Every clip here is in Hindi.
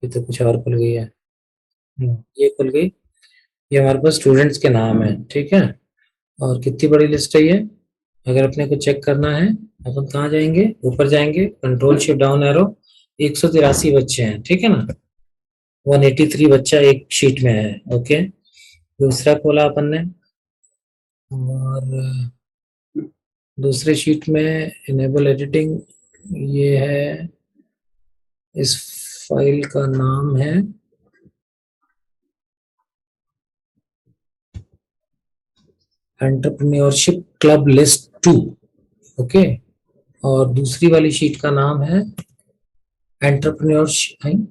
ये तो कुछ और खुल गई है। ये खुल गई। ये हमारे पास स्टूडेंट्स के नाम है, ठीक है। और कितनी बड़ी लिस्ट है ये? अगर अपने को चेक करना है, अपन कहाँ जाएंगे? ऊपर जाएंगे, कंट्रोल शिफ्ट डाउन एरो। 183 बच्चे हैं, ठीक है ना। 183 बच्चा एक शीट में है, ओके। दूसरा खोला अपन ने, और दूसरे शीट में इनेबल एडिटिंग। ये है, इस फाइल का नाम है एंटरप्रेन्योरशिप क्लब लिस्ट 2, ओके। और दूसरी वाली शीट का नाम है एंटरप्रेन्योरशिप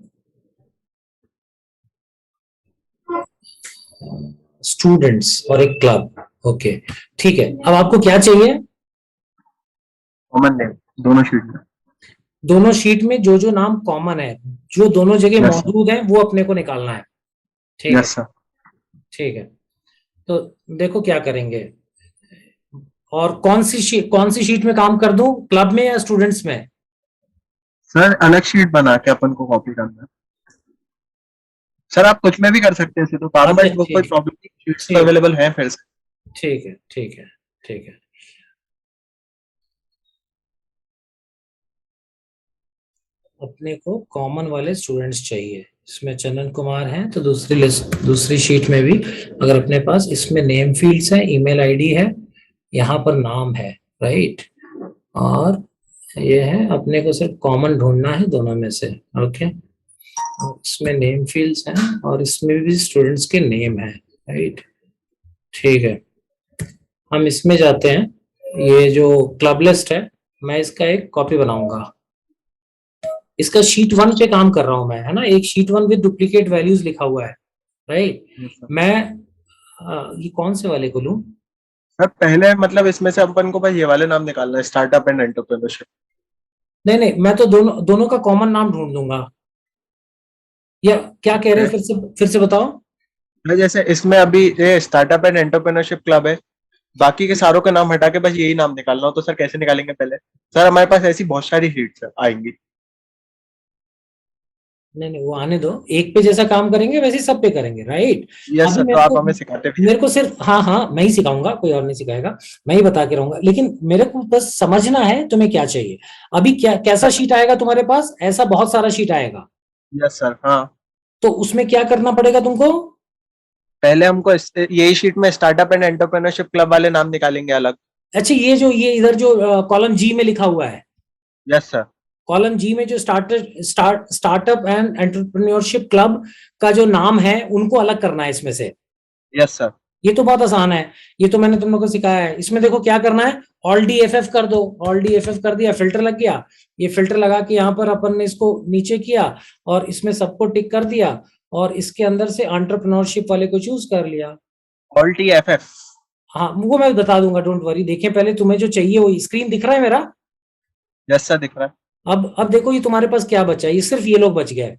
स्टूडेंट्स और एक क्लब, ओके। ठीक है, अब आपको क्या चाहिए? कॉमन नेम दोनों शीट में। दोनों शीट में जो जो नाम कॉमन है, जो दोनों जगह यस सर। मौजूद है, वो अपने को निकालना है। ठीक है, यस सर। ठीक है। तो देखो क्या करेंगे। और कौन सी शीट में काम कर दूं, क्लब में या स्टूडेंट्स में? सर अलग शीट बना के अपन को कॉपी करना है। सर आप कुछ में भी कर सकते हैं इसे, तो काम अच्छा, बट वो कोई ठीक प्रॉब्लम नहीं, शीट्स तो ठीक अवेलेबल है फिर से। ठीक है, ठीक है, ठीक है। अपने को कॉमन वाले स्टूडेंट्स चाहिए। इसमें चंदन कुमार हैं, तो दूसरी लिस्ट, दूसरी शीट में भी अगर अपने पास इसमें नेम फील्ड्स है, ईमेल आईडी है, यहाँ पर नाम है, राइट। और ये है, अपने को सिर्फ कॉमन ढूंढना है दोनों में से, ओके। इसमें नेम फील्ड्स हैं और इसमें भी स्टूडेंट्स के नेम है, राइट। ठीक है, हम इसमें जाते हैं। ये जो क्लब लिस्ट है, मैं इसका एक कॉपी बनाऊंगा। इसका शीट 1 पे काम कर रहा हूं मैं, है ना। एक शीट 1 विद डुप्लीकेट वैल्यूज लिखा हुआ है, राइट। Yes, sir। मैं ये कौन से वाले को लूं? सर पहले मतलब इसमें से अपन को बस ये वाले नाम निकालना है, स्टार्टअप एंड एंटरप्रेन्योरशिप। नहीं नहीं, मैं तो दोनों दोनों का कॉमन नाम ढूंढ दूंगा। या क्या कह रहे हैं, फिर से बताओ। जैसे इसमें अभी ये स्टार्टअप एंड एंटरप्रेन्योरशिप क्लब है, बाकी के सारों का नाम हटा के बस यही नाम निकालना हो, तो सर कैसे निकालेंगे पहले? सर हमारे पास ऐसी बहुत सारी शीट्स आएंगी। नहीं नहीं, वो आने दो। एक पे जैसा काम करेंगे वैसे ही सब पे करेंगे, राइट। यस अभी सर, तो आप हमें सिखाते भी हैं। मेरे को सिर्फ, हाँ हाँ, मैं ही सिखाऊंगा, कोई और नहीं सिखाएगा। मैं ही बता के रहूंगा, लेकिन मेरे को बस समझना है तुम्हें क्या चाहिए। अभी क्या कैसा शीट आएगा तुम्हारे पास? ऐसा बहुत सारा शीट आएगा। यस सर, हाँ। तो उसमें क्या करना पड़ेगा तुमको? पहले हमको यही शीट में स्टार्टअप एंड एंटरप्रेन्योरशिप क्लब वाले नाम निकालेंगे अलग। अच्छा, ये इधर जो कॉलम जी में लिखा हुआ है, यस सर। कॉलम जी में जो स्टार्टअप एंड एंटरप्रेन्योरशिप क्लब का जो नाम है, उनको अलग करना है इसमें से। Yes sir. ये तो बहुत आसान है। ये तो मैंने तुम लोग को सिखाया है। इसमें देखो क्या करना है, ऑल डी एफ एफ कर दो। ऑल डी एफ एफ कर दिया, फिल्टर लग गया। ये फिल्टर लगा के यहाँ पर अपन ने इसको नीचे किया, और इसमें सबको टिक कर दिया, और इसके अंदर से एंटरप्रेन्योरशिप वाले को चूज कर लिया। Alt F F. हाँ, वो मैं बता दूंगा, डोंट वरी। देखें पहले तुम्हें जो चाहिए, वो स्क्रीन दिख रहा है मेरा? यस सर, दिख रहा अब देखो, ये तुम्हारे पास क्या बचा है? ये सिर्फ ये लोग बच गए।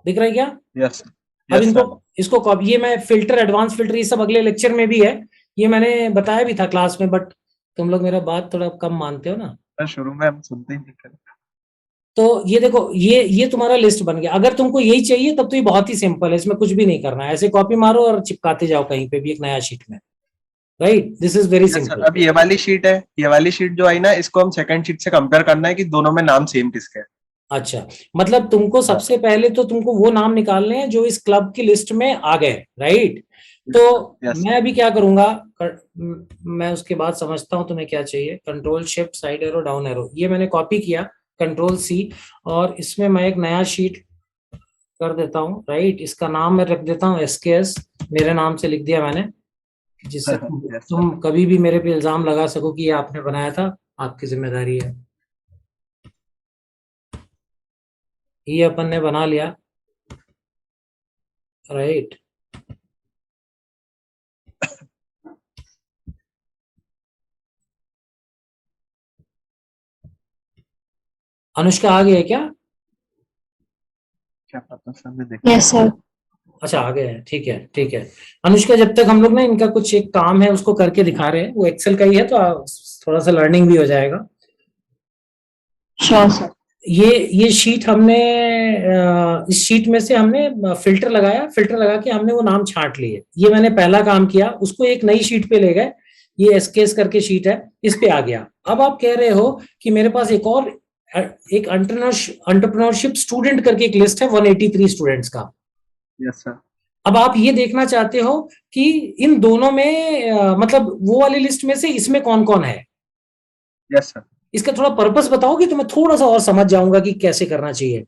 दिख रहा है क्या? है। यस। अब यस इनको, सर। इसको कॉपी, ये मैं फिल्टर, एडवांस फिल्टर, ये सब अगले लेक्चर में भी है। ये मैंने बताया भी था क्लास में, बट तुम लोग मेरा बात थोड़ा कम मानते हो ना। सर शुरू में हम सुनते ही नहीं थे। तो ये देखो, ये तुम्हारा लिस्ट बन गया। अगर तुमको यही चाहिए तब तो ये बहुत ही सिंपल है, इसमें कुछ भी नहीं करना है। ऐसे कॉपी मारो और चिपकाते जाओ कहीं पे भी एक नया शीट में, right. This is very yes sir, simple. अब ये वाली शीट है, ये वाली शीट जो आई ना, इसको हम सेकंड शीट से कंपेयर करना है कि दोनों में नाम सेम किसके हैं। अच्छा, मतलब तुमको हाँ। सबसे पहले तो तुमको वो नाम निकालने हैं जो इस क्लब की लिस्ट में आ गए, राइट। यस तो सर। यस। मैं अभी क्या करूंगा, मैं उसके बाद समझता हूं तुम्हें क्या चाहिए। Control shift side arrow down arrow, ये मैंने कॉपी किया, कंट्रोल सी। और इसमें मैं एक नया शीट कर देता हूँ, राइट। इसका नाम मैं रख देता हूँ एसकेएस, मेरे नाम से लिख दिया मैंने, जिससे यस सर। तुम कभी भी मेरे पे इल्जाम लगा सको कि ये आपने बनाया था, आपकी जिम्मेदारी है। ये अपन ने बना लिया, राइट। अनुष्का आ गया है क्या? क्या पता सर, मैं देखा। Yes sir. अच्छा, आ गए हैं, ठीक है, ठीक है। अनुष्का, जब तक हम लोग ना इनका कुछ एक काम है उसको करके दिखा रहे हैं, वो एक्सेल का ही है, तो थोड़ा सा लर्निंग भी हो जाएगा। Sure sir. ये शीट हमने इस शीट में से हमने फिल्टर लगाया, फिल्टर लगा के हमने वो नाम छांट लिए। ये मैंने पहला काम किया, उसको एक नई शीट पे ले गए, ये एसकेएस करके शीट है, इस पे आ गया। अब आप कह रहे हो कि मेरे पास एक और एक एंटरप्रेन्योरशिप स्टूडेंट करके एक लिस्ट है 183 स्टूडेंट्स का। Yes sir. अब आप ये देखना चाहते हो कि इन दोनों में मतलब वो वाली लिस्ट में से इसमें कौन कौन है। Yes sir. इसका थोड़ा पर्पस बताओगे तो मैं थोड़ा सा और समझ जाऊंगा कि कैसे करना चाहिए।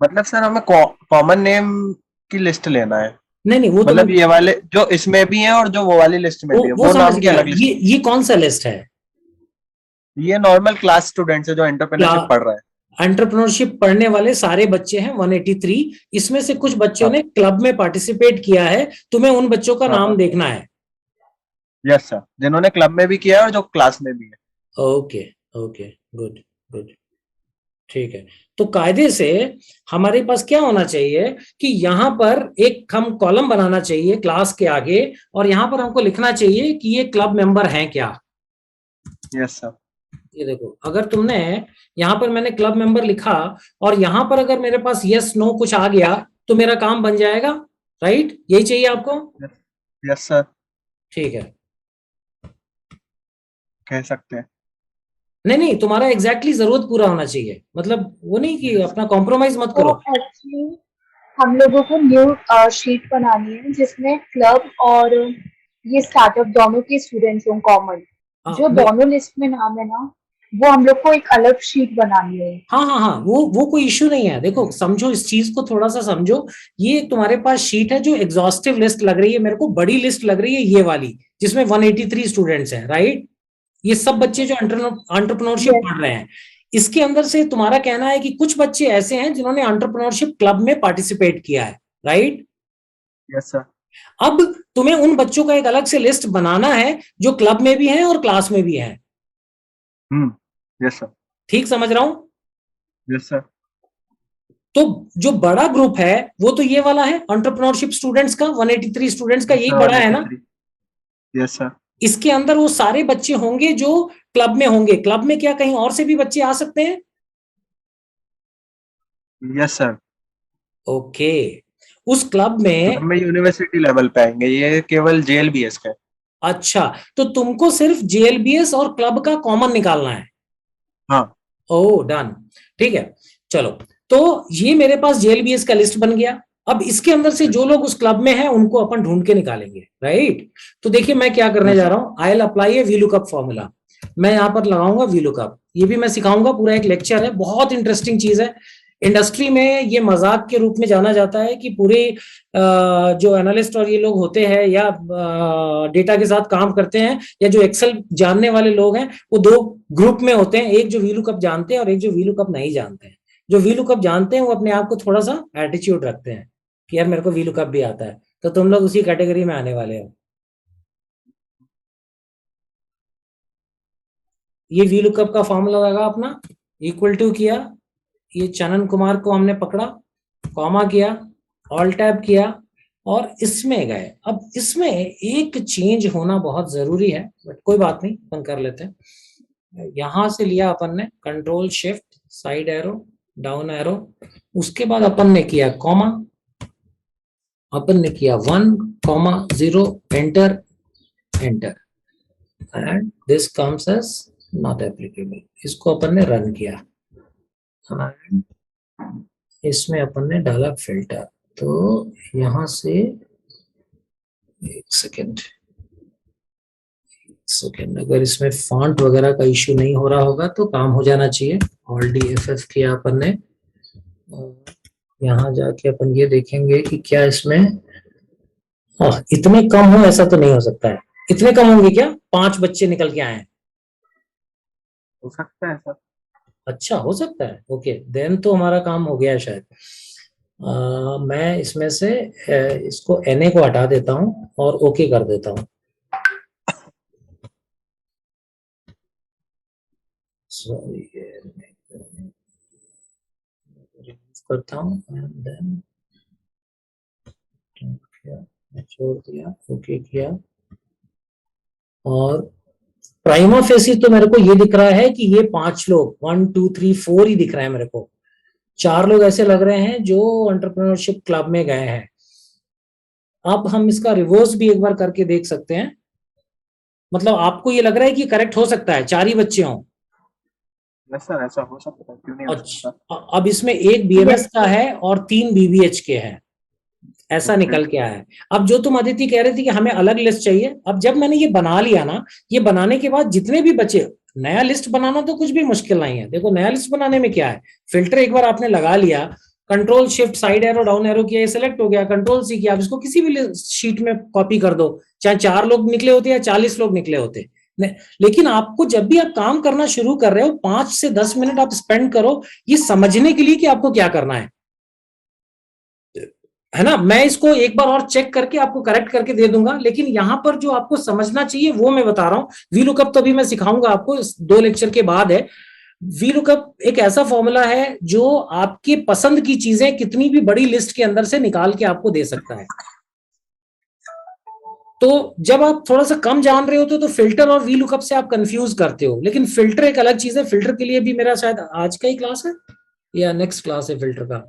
मतलब सर हमें कॉमन नेम की लिस्ट लेना है। नहीं नहीं, वो तो मैं मतलब ये वाले जो इसमें भी है और जो वो वाली लिस्ट में भी है, वो वो समझ नाम की गया। अलग लिस्ट। ये कौन सा लिस्ट है? ये नॉर्मल क्लास स्टूडेंट्स है जो एंटरप्रेन्योरशिप पढ़ रहा है। एंटरप्रेन्योरशिप पढ़ने वाले सारे बच्चे हैं 183। इसमें से कुछ बच्चों हाँ। ने क्लब में पार्टिसिपेट किया है, तुम्हें उन बच्चों का हाँ नाम हाँ। देखना है। यस सर, जिन्होंने क्लब में भी किया है और जो क्लास में भी है। ओके ओके, गुड गुड, ठीक है। तो कायदे से हमारे पास क्या होना चाहिए कि यहां पर एक हम कॉलम बनाना चाहिए क्लास के आगे, और यहां पर हमको लिखना चाहिए कि ये क्लब मेंबर हैं क्या। Yes sir. ये देखो, अगर तुमने यहां पर मैंने क्लब मेंबर लिखा और यहां पर अगर मेरे पास यस नो कुछ आ गया तो मेरा काम बन जाएगा। राइट, यही चाहिए आपको? Yes sir. ठीक है। कह सकते हैं। नहीं नहीं, तुम्हारा एग्जैक्टली जरूरत पूरा होना चाहिए, मतलब वो नहीं कि यस। अपना कॉम्प्रोमाइज मत तो करो। एक्चुअली हम लोगों को न्यू शीट बनानी है जिसमें क्लब और ये स्टार्टअप दोनों के स्टूडेंट्स हों कॉमन। हाँ जो दोनों लिस्ट में नाम है ना, वो हम लोग को एक अलग शीट बनानी है। हाँ हाँ हाँ, वो कोई इश्यू नहीं है। देखो समझो, इस चीज को थोड़ा सा समझो। ये तुम्हारे पास शीट है जो एग्जॉस्टिव लिस्ट लग रही है, मेरे को बड़ी लिस्ट लग रही है ये वाली, जिसमें 183 स्टूडेंट्स हैं। राइट, ये सब बच्चे जो एंटरप्रेन्योरशिप यस। पढ़ रहे हैं। इसके अंदर से तुम्हारा कहना है कि कुछ बच्चे ऐसे हैं जिन्होंने एंटरप्रेन्योरशिप क्लब में पार्टिसिपेट किया है। Right, yes sir. अब तुम्हें उन बच्चों का एक अलग से लिस्ट बनाना है जो क्लब में भी हैं और क्लास में भी हैं। Yes sir. ठीक समझ रहा हूं? Yes sir. तो जो बड़ा ग्रुप है वो तो ये वाला है, एंटरप्रेन्योरशिप स्टूडेंट्स का, 183 स्टूडेंट्स का, यस यही सर, बड़ा है ना। 183। Yes sir. इसके अंदर वो सारे बच्चे होंगे जो क्लब में होंगे। क्लब में क्या कहीं और से भी बच्चे आ सकते हैं? Yes sir. ओके, उस क्लब में। क्लब में यूनिवर्सिटी लेवल पे आएंगे, ये केवल जेएलबीएस का है। अच्छा, तो तुमको सिर्फ जेएलबीएस और क्लब का कॉमन निकालना है। हाँ। ओ डन, ठीक है। चलो, तो ये मेरे पास जेएलबीएस का लिस्ट बन गया। अब इसके अंदर से जो लोग उस क्लब में हैं उनको अपन ढूंढ के निकालेंगे। राइट, तो देखिए मैं क्या करने यस जा सर। रहा हूं, I will apply A VLOOKUP formula. मैं यहां पर लगाऊंगा वीलुकअप, ये भी मैं सिखाऊंगा, पूरा एक लेक्चर है, बहुत इंटरेस्टिंग चीज है। इंडस्ट्री में ये मजाक के रूप में जाना जाता है कि पूरे जो एनालिस्ट और ये लोग होते हैं या डेटा के साथ काम करते हैं या जो एक्सेल जानने वाले लोग हैं, वो दो ग्रुप में होते हैं, एक जो वीलुकअप जानते हैं और एक जो वीलुकअप नहीं जानते हैं। जो वीलुकअप जानते हैं वो अपने आप को थोड़ा सा एटीट्यूड रखते हैं कि यार मेरे को वीलुकअप भी आता है, तो तुम लोग उसी कैटेगरी में आने वाले हो। ये वीलुकअप का फॉर्मूला लगा अपना, इक्वल टू किया, ये चनन कुमार को हमने पकड़ा, कॉमा किया, ऑल टैब किया और इसमें गए। अब इसमें एक चेंज होना बहुत जरूरी है, बट कोई बात नहीं, अपन कर लेते हैं। यहां से लिया अपन ने control shift side arrow down arrow, उसके बाद अपन ने किया कॉमा, अपन ने किया 1,0 enter, enter, and this comes as not applicable. इसको अपन ने रन किया and इसमें अपन ने डाला फिल्टर। तो यहां से एक सेकेंड, अगर इसमें फॉन्ट वगैरह का इश्यू नहीं हो रहा होगा तो काम हो जाना चाहिए। ऑल डी एफ एफ किया अपन ने, यहाँ जाके अपन ये देखेंगे कि क्या इसमें, इतने कम हो ऐसा तो नहीं हो सकता है। इतने कम होंगे क्या? 5 बच्चे निकल के आए हैं। हो सकता है सर। अच्छा, हो सकता है, ओके देन तो हमारा काम हो गया है शायद। मैं इसमें से इसको एनए को हटा देता हूं और ओके कर देता हूं। सॉरी, करता हूं एंड देन किया, छोड़ दिया, ओके किया और प्राइमा फेसी तो मेरे को ये दिख रहा है कि ये 5 लोग 1 2 3 4 ही दिख रहे हैं मेरे को। 4 लोग ऐसे लग रहे हैं जो एंटरप्रेन्योरशिप क्लब में गए हैं। अब हम इसका रिवर्स भी एक बार करके देख सकते हैं। मतलब आपको ये लग रहा है कि करेक्ट हो सकता है 4 ही बच्चे हों? यस सर, ऐसा हो सकता है, क्यों नहीं हो सकता। अच्छा, अब इसमें एक बीएमएस का है और 3 बीबीएच के हैं, ऐसा निकल के आया है। अब जो तुम अदिति कह रही थी कि हमें अलग लिस्ट चाहिए, अब जब मैंने ये बना लिया ना, ये बनाने के बाद जितने भी बचे, नया लिस्ट बनाना तो कुछ भी मुश्किल नहीं है। देखो नया लिस्ट बनाने में क्या है, फिल्टर एक बार आपने लगा लिया, control shift side arrow down arrow किया, सिलेक्ट हो गया, कंट्रोल सी किया, आप इसको किसी भी शीट में कॉपी कर दो, चाहे 4 लोग निकले होते या 40 लोग निकले होते। लेकिन आपको जब भी आप काम करना शुरू कर रहे हो 5 से 10 मिनट आप स्पेंड करो ये समझने के लिए कि आपको क्या करना है ना। मैं इसको एक बार और चेक करके आपको करेक्ट करके दे दूंगा, लेकिन यहां पर जो आपको समझना चाहिए वो मैं बता रहा हूं। वी लुकअप तो अभी मैं सिखाऊंगा आपको, 2 लेक्चर के बाद है। वी लुकअप एक ऐसा फॉर्मूला है जो आपके पसंद की चीजें कितनी भी बड़ी लिस्ट के अंदर से निकाल के आपको दे सकता है। तो जब आप थोड़ा सा कम जान रहे होते हो तो फिल्टर और वी लुकअप से आप कंफ्यूज करते हो, लेकिन फिल्टर एक अलग चीज है। फिल्टर के लिए भी मेरा शायद आज का ही क्लास है या नेक्स्ट क्लास है फिल्टर का।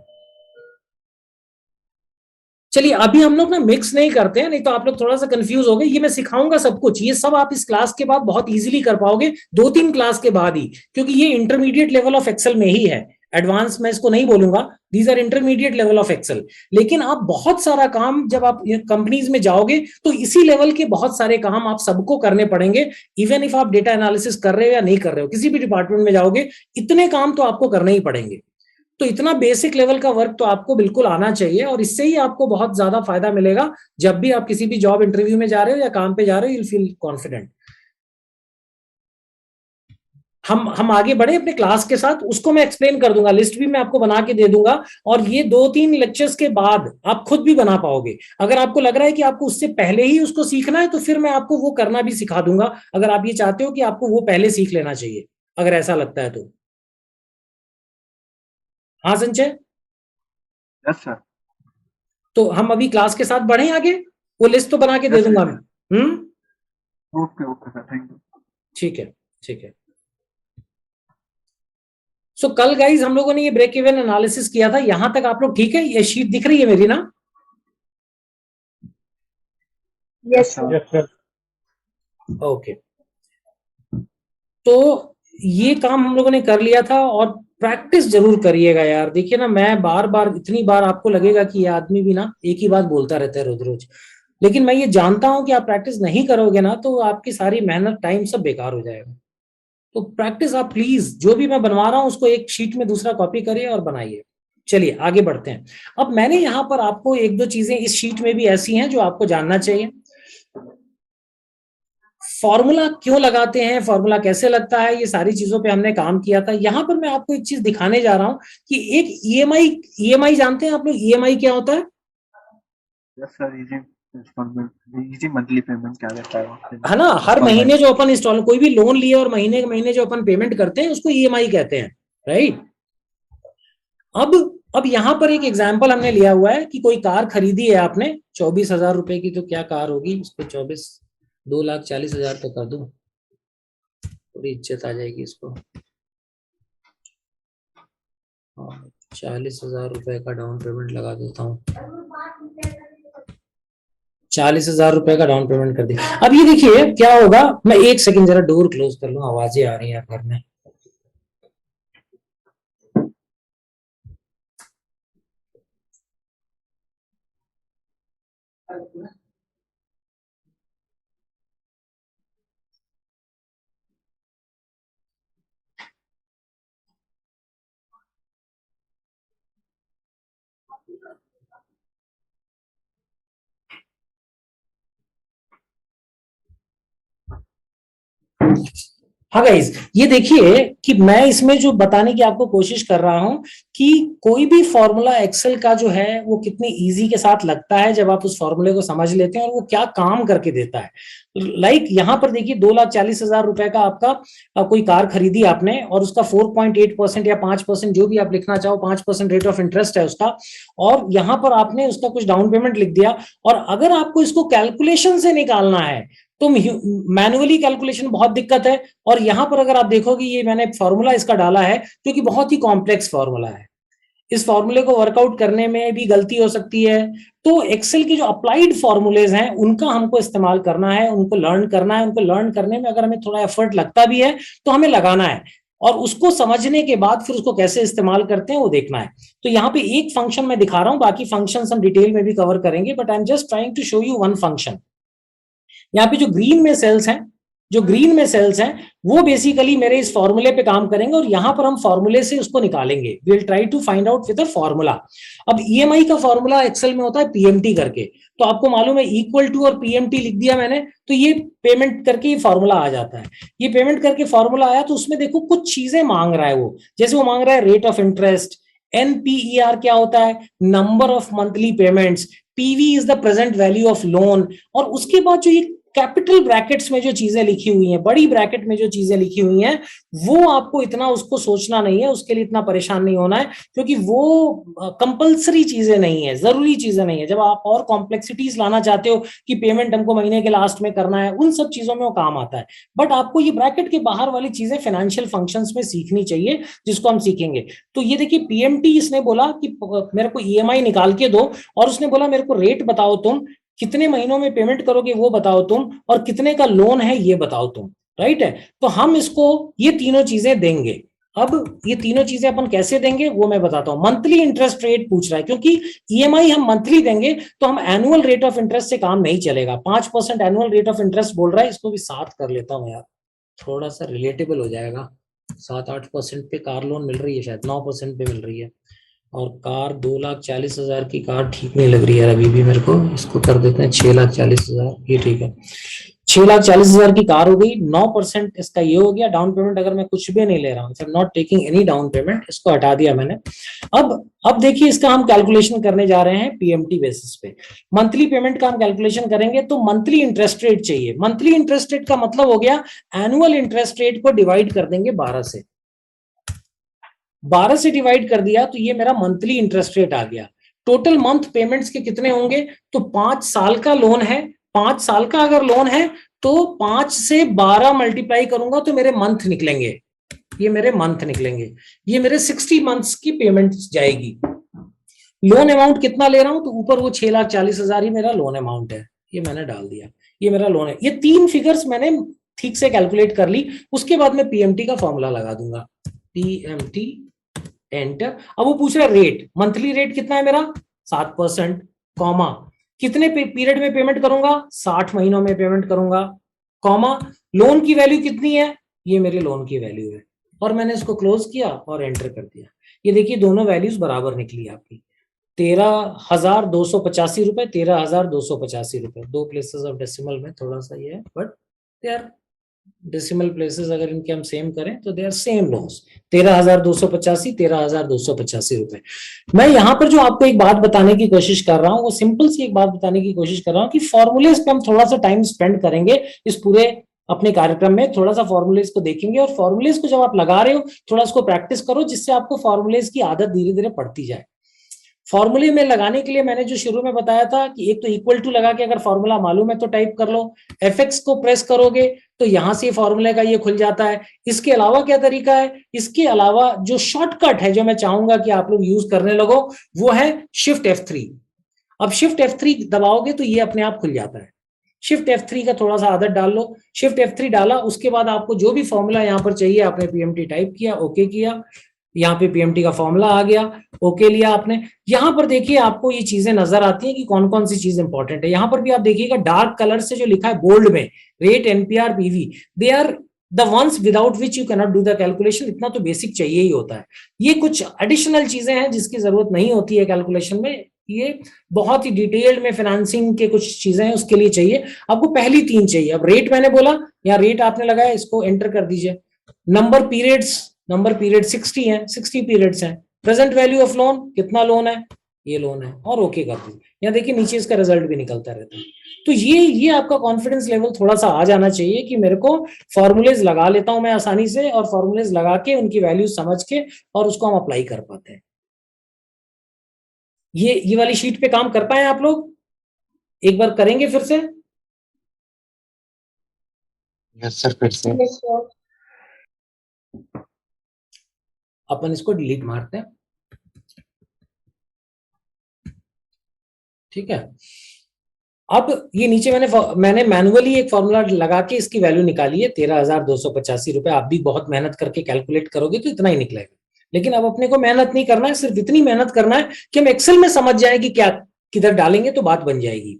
चलिए अभी हम लोग ना मिक्स नहीं करते हैं, नहीं तो आप लोग थोड़ा सा कंफ्यूज हो गए। ये मैं सिखाऊंगा सब कुछ, ये सब आप इस क्लास के बाद बहुत इजीली कर पाओगे, 2-3 क्लास के बाद ही, क्योंकि ये इंटरमीडिएट लेवल ऑफ एक्सेल में ही है। एडवांस मैं इसको नहीं बोलूंगा, these are intermediate level of Excel. लेकिन आप बहुत सारा काम जब आप कंपनीज में जाओगे तो इसी लेवल के बहुत सारे काम आप सबको करने पड़ेंगे। इवन इफ आप डेटा एनालिसिस कर रहे हो या नहीं कर रहे हो, किसी भी डिपार्टमेंट में जाओगे इतने काम तो आपको करने ही पड़ेंगे। तो इतना बेसिक लेवल का वर्क तो आपको बिल्कुल आना चाहिए, और इससे ही आपको बहुत ज्यादा फायदा मिलेगा जब भी आप किसी भी जॉब इंटरव्यू में जा रहे हो या काम पे जा रहे हो, यू फील कॉन्फिडेंट। हम आगे बढ़े अपने क्लास के साथ, उसको मैं एक्सप्लेन कर दूंगा, लिस्ट भी मैं आपको बना के दे दूंगा, और ये 2-3 लेक्चर्स के बाद आप खुद भी बना पाओगे। अगर आपको लग रहा है कि आपको उससे पहले ही उसको सीखना है तो फिर मैं आपको वो करना भी सिखा दूंगा, अगर आप ये चाहते हो कि आपको वो पहले सीख लेना चाहिए, अगर ऐसा लगता है तो। हाँ संजय, यस सर। तो हम अभी क्लास के साथ बढ़े आगे, वो लिस्ट तो बना के दे दूंगा मैं। Okay okay sir, thank you. ठीक है ठीक है। सो कल गाइज हम लोगों ने ये ब्रेक इवन एनालिसिस किया था, यहां तक आप लोग ठीक है? ये शीट दिख रही है मेरी ना? Yes sir. ओके, तो ये काम हम लोगों ने कर लिया था, और प्रैक्टिस जरूर करिएगा यार। देखिए ना, मैं बार बार इतनी बार आपको लगेगा कि ये आदमी भी ना एक ही बात बोलता रहता है रोज रोज, लेकिन मैं ये जानता हूं कि आप प्रैक्टिस नहीं करोगे ना तो आपकी सारी मेहनत टाइम सब बेकार हो जाएगा। तो प्रैक्टिस आप प्लीज, जो भी मैं बनवा रहा हूं उसको एक शीट में दूसरा कॉपी करिए और बनाइए। चलिए आगे बढ़ते हैं। अब मैंने यहां पर आपको 1-2 चीजें इस शीट में भी ऐसी हैं जो आपको जानना चाहिए। फॉर्मूला क्यों लगाते हैं, फॉर्मूला कैसे लगता है, ये सारी चीजों पे हमने काम किया था। यहां पर मैं आपको एक चीज दिखाने जा रहा हूं कि एक ईएमआई जानते हैं आप लोग? ईएमआई क्या होता है? Yes sir, easy monthly payment क्या रहता है ना, हर महीने जो अपन इंस्टॉल कोई भी लोन लिए और महीने के महीने जो अपन पेमेंट करते हैं उसको ईएमआई कहते हैं, राइट। अब यहां पर एक एग्जांपल हमने लिया हुआ है कि कोई कार खरीदी है आपने 24,000 रुपए की, तो क्या कार होगी उसको 2,40,000 तो कर दूं, थोड़ी इज्जत आ जाएगी इसको। 40,000 रुपए का डाउन पेमेंट लगा देता हूँ, 40,000 रुपए का डाउन पेमेंट कर दिया। अब ये देखिए क्या होगा, मैं 1 सेकंड जरा डोर क्लोज कर लूं, आवाजें आ रही हैं घर में। हाँ गाइज, ये देखिए कि मैं इसमें जो बताने की आपको कोशिश कर रहा हूं कि कोई भी फॉर्मूला एक्सेल का जो है वो कितनी इजी के साथ लगता है जब आप उस फॉर्मूले को समझ लेते हैं और वो क्या काम करके देता है। लाइक यहां पर देखिए 2,40,000 रुपए का आपका कोई कार खरीदी आपने, और उसका 4.8% या 5% जो भी आप लिखना चाहो, 5% रेट ऑफ इंटरेस्ट है उसका, और यहां पर आपने उसका कुछ डाउन पेमेंट लिख दिया। और अगर आपको इसको कैलकुलेशन से निकालना है तो मैनुअली कैलकुलेशन बहुत दिक्कत है। और यहां पर अगर आप देखोगे ये मैंने फॉर्मूला इसका डाला है जो कि बहुत ही कॉम्प्लेक्स फॉर्मूला है, इस फॉर्मूले को वर्कआउट करने में भी गलती हो सकती है। तो एक्सेल के जो अप्लाइड फॉर्मूलेज हैं उनका हमको इस्तेमाल करना है, उनको लर्न करना है। उनको लर्न करने में अगर हमें थोड़ा एफर्ट लगता भी है तो हमें लगाना है, और उसको समझने के बाद फिर उसको कैसे इस्तेमाल करते हैं वो देखना है। तो यहाँ पे एक फंक्शन मैं दिखा रहा हूं, बाकी फंक्शन हम डिटेल में भी कवर करेंगे, but I am just trying to show you one function. यहाँ पे जो ग्रीन में सेल्स हैं, जो ग्रीन में सेल्स हैं वो बेसिकली मेरे इस फॉर्मूले पे काम करेंगे, और यहां पर हम फॉर्मूले से उसको निकालेंगे। We will try to find out with a formula. अब ईएमआई का फॉर्मूला एक्सेल में होता है पीएमटी करके, तो आपको मालूम है इक्वल टू और पीएमटी लिख दिया मैंने, तो ये पेमेंट करके ये फॉर्मूला आ जाता है। ये पेमेंट करके फॉर्मूला आया तो उसमें देखो कुछ चीजें मांग रहा है वो, जैसे वो मांग रहा है रेट ऑफ इंटरेस्ट, एनपीईआर क्या होता है, number of monthly payments, PV is the present value of loan, और उसके बाद जो ये कैपिटल ब्रैकेट्स में जो चीजें लिखी हुई हैं, बड़ी ब्रैकेट में जो चीजें लिखी हुई हैं, वो आपको इतना उसको सोचना नहीं है, उसके लिए इतना परेशान नहीं होना है, क्योंकि वो कंपलसरी चीजें नहीं है, जरूरी चीजें नहीं है। जब आप और कॉम्प्लेक्सिटीज लाना चाहते हो कि पेमेंट हमको महीने के लास्ट में करना है, उन सब चीजों में वो काम आता है। बट आपको ये ब्रैकेट के बाहर वाली चीजें फाइनेंशियल फंक्शंस में सीखनी चाहिए, जिसको हम सीखेंगे। तो ये देखिए पीएमटी इसने बोला कि मेरे को ईएमआई निकाल के दो, और उसने बोला मेरे को रेट बताओ, तुम कितने महीनों में पेमेंट करोगे वो बताओ तुम, और कितने का लोन है ये बताओ तुम। राइट है, तो हम इसको ये तीनों चीजें देंगे। अब ये तीनों चीजें अपन कैसे देंगे वो मैं बताता हूं। मंथली इंटरेस्ट रेट पूछ रहा है, क्योंकि ईएमआई हम मंथली देंगे तो हम एनुअल रेट ऑफ इंटरेस्ट से काम नहीं चलेगा। 5% एनुअल रेट ऑफ इंटरेस्ट बोल रहा है, इसको भी 7 कर लेता हूं यार, थोड़ा सा रिलेटेबल हो जाएगा। 7-8% पे कार लोन मिल रही है, शायद 9% पे मिल रही है, और कार 2,40,000 की कार ठीक नहीं लग रही है अभी भी मेरे को। इसको कर देते हैं 6,40,000, ये ठीक है। 6,40,000 की कार हो गई, 9% इसका ये हो गया। डाउन पेमेंट अगर मैं कुछ भी नहीं ले रहा हूँ, not taking any down payment, इसको हटा दिया मैंने। अब देखिए इसका हम कैलकुलेशन करने जा रहे हैं पीएमटी बेसिस पे। मंथली पेमेंट का हम कैलकुलेशन करेंगे, तो मंथली इंटरेस्ट रेट चाहिए। मंथली इंटरेस्ट रेट का मतलब हो गया एनुअल इंटरेस्ट रेट को डिवाइड कर देंगे 12 से। 12 से डिवाइड कर दिया तो ये मेरा मंथली इंटरेस्ट रेट आ गया। टोटल मंथ पेमेंट्स के कितने होंगे, तो 5 साल का लोन है। 5 साल का अगर लोन है तो 5 से 12 मल्टीप्लाई करूंगा तो मेरे मंथ निकलेंगे, ये मेरे मंथ निकलेंगे। ये मेरे 60 मंथ्स की पेमेंट जाएगी। लोन अमाउंट कितना ले रहा हूं, तो ऊपर वो 6,40,000 ही मेरा लोन अमाउंट है, ये मैंने डाल दिया, ये मेरा लोन है। ये 3 फिगर्स मैंने ठीक से कैलकुलेट कर ली। उसके बाद मैं पीएमटी का फॉर्मूला लगा दूंगा, पीएमटी एंटर। अब वो पूछ रहा है रेट, मंथली रेट कितना है मेरा 7%, कॉमा कितने पीरियड में पेमेंट करूंगा, 60 महीनों में पेमेंट करूंगा, कॉमा लोन की वैल्यू कितनी है, ये मेरे लोन की वैल्यू है। और मैंने इसको क्लोज किया और एंटर कर दिया। ये देखिए दोनों वैल्यूज बराबर निकली आपकी, 13,285 रुपए, 13,285 रुपए। 2 प्लेसेस ऑफ डेसिमल में थोड़ा सा ये है, but they are decimal places, अगर इनके हम सेम करें तो दे आर सेम लॉस। 13,285, 13,285 रुपए। मैं यहां पर जो आपको एक बात बताने की कोशिश कर रहा हूं, वो सिंपल सी एक बात बताने की कोशिश कर रहा हूं कि फॉर्मूलेज पे हम थोड़ा सा टाइम स्पेंड करेंगे इस पूरे अपने कार्यक्रम में। थोड़ा सा फॉर्मूलेज को देखेंगे, और फॉर्मूलेज को जब आप लगा रहे हो थोड़ा उसको प्रैक्टिस करो, जिससे आपको फॉर्मूलेज की आदत धीरे धीरे पड़ती जाए। फॉर्मूले में लगाने के लिए मैंने जो शुरू में बताया था कि एक तो इक्वल टू लगा के अगर फॉर्मूला मालूम है तो टाइप कर लो, एफएक्स को प्रेस करोगे तो यहां से फॉर्मूले का ये खुल जाता है। इसके अलावा क्या तरीका है, इसके अलावा जो शॉर्टकट है जो मैं चाहूंगा कि आप लोग यूज करने लगो, वो है शिफ्ट F3। अब शिफ्ट F3 दबाओगे तो ये अपने आप खुल जाता है। शिफ्ट F3 का थोड़ा सा आदत डाल लो। शिफ्ट F3 डाला, उसके बाद आपको जो भी फॉर्मूला यहाँ पर चाहिए आपने पीएमटी टाइप किया, ओके किया, यहाँ पे पीएमटी का फॉर्मूला आ गया, ओके लिया आपने। यहां पर देखिए आपको ये चीजें नजर आती हैं कि कौन कौन सी चीज इंपॉर्टेंट है। यहां पर भी आप देखिएगा डार्क कलर से जो लिखा है बोल्ड में, rate, NPR, PV, they are the ones without which you cannot do the calculation. इतना तो बेसिक चाहिए ही होता है। ये कुछ एडिशनल चीजें हैं जिसकी जरूरत नहीं होती है कैलकुलेशन में, ये बहुत ही डिटेल्ड में फाइनेंसिंग के कुछ चीजें हैं उसके लिए चाहिए। आपको पहली 3 चाहिए। अब रेट मैंने बोला, या रेट आपने लगाया, इसको एंटर कर दीजिए। नंबर पीरियड 60 है, 60 पीरियड्स हैं। प्रेजेंट वैल्यू ऑफ लोन, कितना लोन है, ये लोन है, और ओके कर दीजिए। यहाँ देखिए नीचे इसका रिजल्ट भी निकलता रहता है। तो ये आपका कॉन्फिडेंस लेवल थोड़ा सा आ जाना चाहिए कि मेरे को फॉर्मूलेज लगा लेता हूं मैं आसानी से, और फॉर्मूलेज लगा के उनकी वैल्यू समझ के और उसको हम अप्लाई कर पाते हैं। ये वाली शीट पे काम कर पाए आप लोग, एक बार करेंगे फिर से। यस सर, फिर से Yes, sir. अपन इसको डिलीट मारते हैं, ठीक है। अब ये नीचे मैंने मैनुअली एक फॉर्मूला लगा के इसकी वैल्यू निकाली है 13,285 रुपए। आप भी बहुत मेहनत करके कैलकुलेट करोगे तो इतना ही निकलेगा, लेकिन अब अपने को मेहनत नहीं करना है, सिर्फ इतनी मेहनत करना है कि हम एक्सेल में समझ जाए कि क्या किधर डालेंगे तो बात बन जाएगी।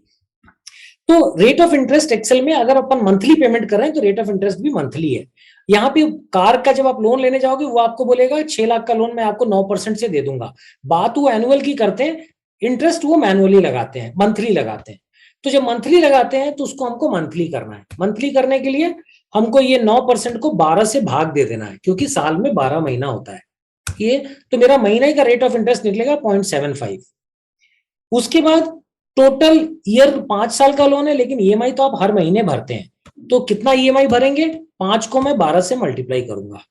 तो रेट ऑफ इंटरेस्ट एक्सेल में अगर अपन मंथली पेमेंट कर रहे हैं तो रेट ऑफ इंटरेस्ट भी मंथली है। यहाँ पे कार का जब आप लोन लेने जाओगे वो आपको बोलेगा 6 लाख का लोन मैं आपको 9% से दे दूंगा। बात वो एनुअल की करते हैं, इंटरेस्ट वो मैनुअली लगाते हैं, मंथली लगाते हैं। तो जब मंथली लगाते हैं तो उसको हमको मंथली करना है। मंथली करने के लिए हमको ये 9% को 12 से भाग दे देना है, क्योंकि साल में 12 महीना होता है ये। तो मेरा महीने का रेट ऑफ इंटरेस्ट निकलेगा 0.75। उसके बाद टोटल ईयर 5 साल का लोन है, लेकिन ईएमआई तो आप हर महीने भरते हैं, तो कितना ईएमआई भरेंगे? 5 को मैं 12 से मल्टीप्लाई करूंगा,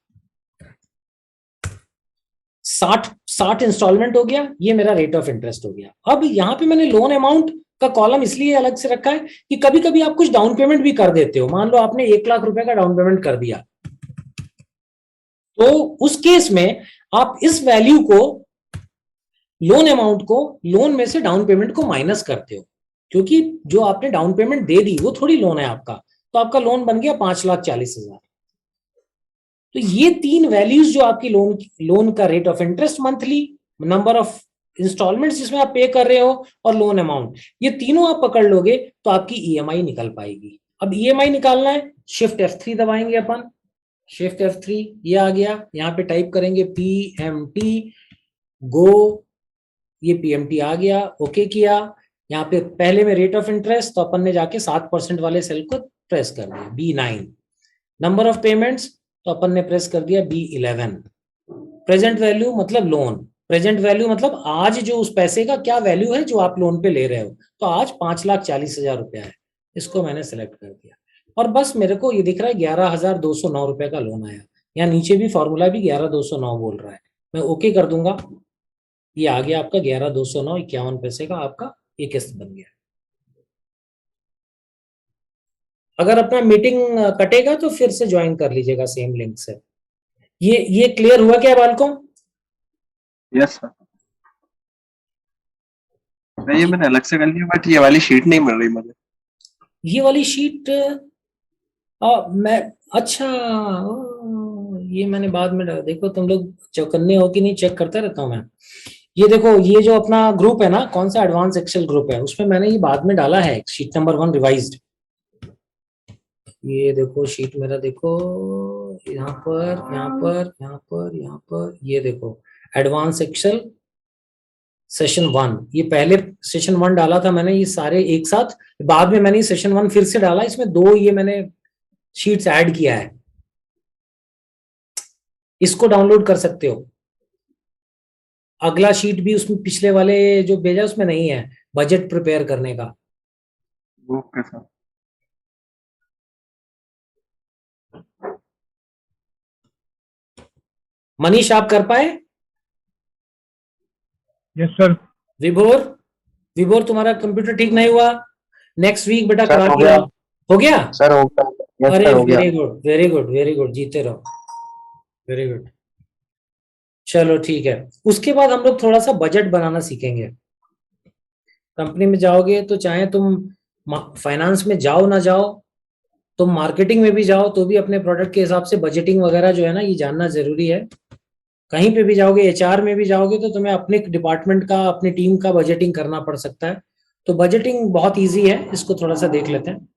60 इंस्टॉलमेंट हो गया। ये मेरा रेट ऑफ इंटरेस्ट हो गया। अब यहाँ पे मैंने लोन अमाउंट का कॉलम इसलिए अलग से रखा है कि कभी कभी आप कुछ डाउन पेमेंट भी कर देते हो। मान लो आपने 1 लाख रुपए का डाउन पेमेंट कर दिया, तो उस केस में आप इस वैल्यू को, लोन अमाउंट को, लोन में से डाउन पेमेंट को माइनस करते हो, क्योंकि जो आपने डाउन पेमेंट दे दी वो थोड़ी लोन है आपका। तो आपका लोन बन गया 5,40,000। तो ये 3 वैल्यूज जो आपकी लोन का rate of interest monthly, number of installments जिसमें आप पे कर रहे हो, और लोन अमाउंट, ये तीनों आप पकड़ लोगे तो आपकी ईएमआई निकल पाएगी। अब ईएमआई निकालना है, शिफ्ट F3 दबाएंगे अपन, शिफ्ट F3 ये आ गया। यहाँ पे टाइप करेंगे PMT गो, ये PMT आ गया, ओके किया। यहाँ पे पहले में रेट ऑफ इंटरेस्ट, तो अपन ने जाके 7% वाले सेल को प्रेस कर दिया, B9। नंबर ऑफ पेमेंट्स, तो अपन ने प्रेस कर दिया B11। प्रेजेंट वैल्यू मतलब लोन, प्रेजेंट वैल्यू मतलब आज जो उस पैसे का क्या वैल्यू है जो आप लोन पे ले रहे हो। तो आज 5,40,000 रुपया है, इसको मैंने सेलेक्ट कर दिया। और बस मेरे को ये दिख रहा है 11,209 रुपए का लोन आया। यहाँ नीचे भी फॉर्मूला भी 11,209 बोल रहा है, मैं ओके कर दूंगा। ये आ गया आपका 11,209.51 का आपका ये किस्त बन गया। अगर अपना मीटिंग कटेगा तो फिर से ज्वाइन कर लीजिएगा सेम लिंक से। ये क्लियर हुआ क्या बालकों? Yes sir. ये मैंने अलग से कर लिया, बट ये वाली शीट नहीं मिल रही मुझे। ये वाली शीट मैं अच्छा ये मैंने बाद में देखो, तुम लोग चौकन्ने हो कि नहीं चेक करता रहता हूँ मैं। ये देखो, ये जो अपना ग्रुप है ना, कौन सा एडवांस एक्सेल ग्रुप है, उसमें मैंने ये बाद में डाला है शीट नंबर 1 रिवाइज्ड। ये देखो शीट मेरा, देखो यहाँ पर, यहाँ पर, यहाँ पर, यहाँ पर, ये देखो एडवांस एक्सेल सेशन 1। ये पहले सेशन 1 डाला था मैंने, ये सारे एक साथ। बाद में मैंने सेशन 1 फिर से डाला, इसमें 2 ये मैंने शीट्स ऐड किया है। इसको डाउनलोड कर सकते हो। अगला शीट भी उसमें पिछले वाले जो भेजा उसमें नहीं है, बजट प्रिपेयर करने का। Okay sir. मनीष आप कर पाए? Yes sir. विभोर तुम्हारा कंप्यूटर ठीक नहीं हुआ, नेक्स्ट वीक बेटा सर, करा हो के गया। आओ। हो गया सर हो गया। यस अरे सर, हो गया। Very good, very good, very good, जीते रहो, वेरी गुड। चलो ठीक है। उसके बाद हम लोग थोड़ा सा बजट बनाना सीखेंगे। कंपनी में जाओगे तो चाहे तुम फाइनेंस में जाओ ना जाओ, तुम मार्केटिंग में भी जाओ तो भी अपने प्रोडक्ट के हिसाब से बजटिंग वगैरह जो है ना, ये जानना जरूरी है। कहीं पे भी जाओगे, एचआर में भी जाओगे तो तुम्हें अपने डिपार्टमेंट का, अपनी टीम का बजटिंग करना पड़ सकता है। तो बजटिंग बहुत इजी है, इसको थोड़ा सा देख लेते हैं।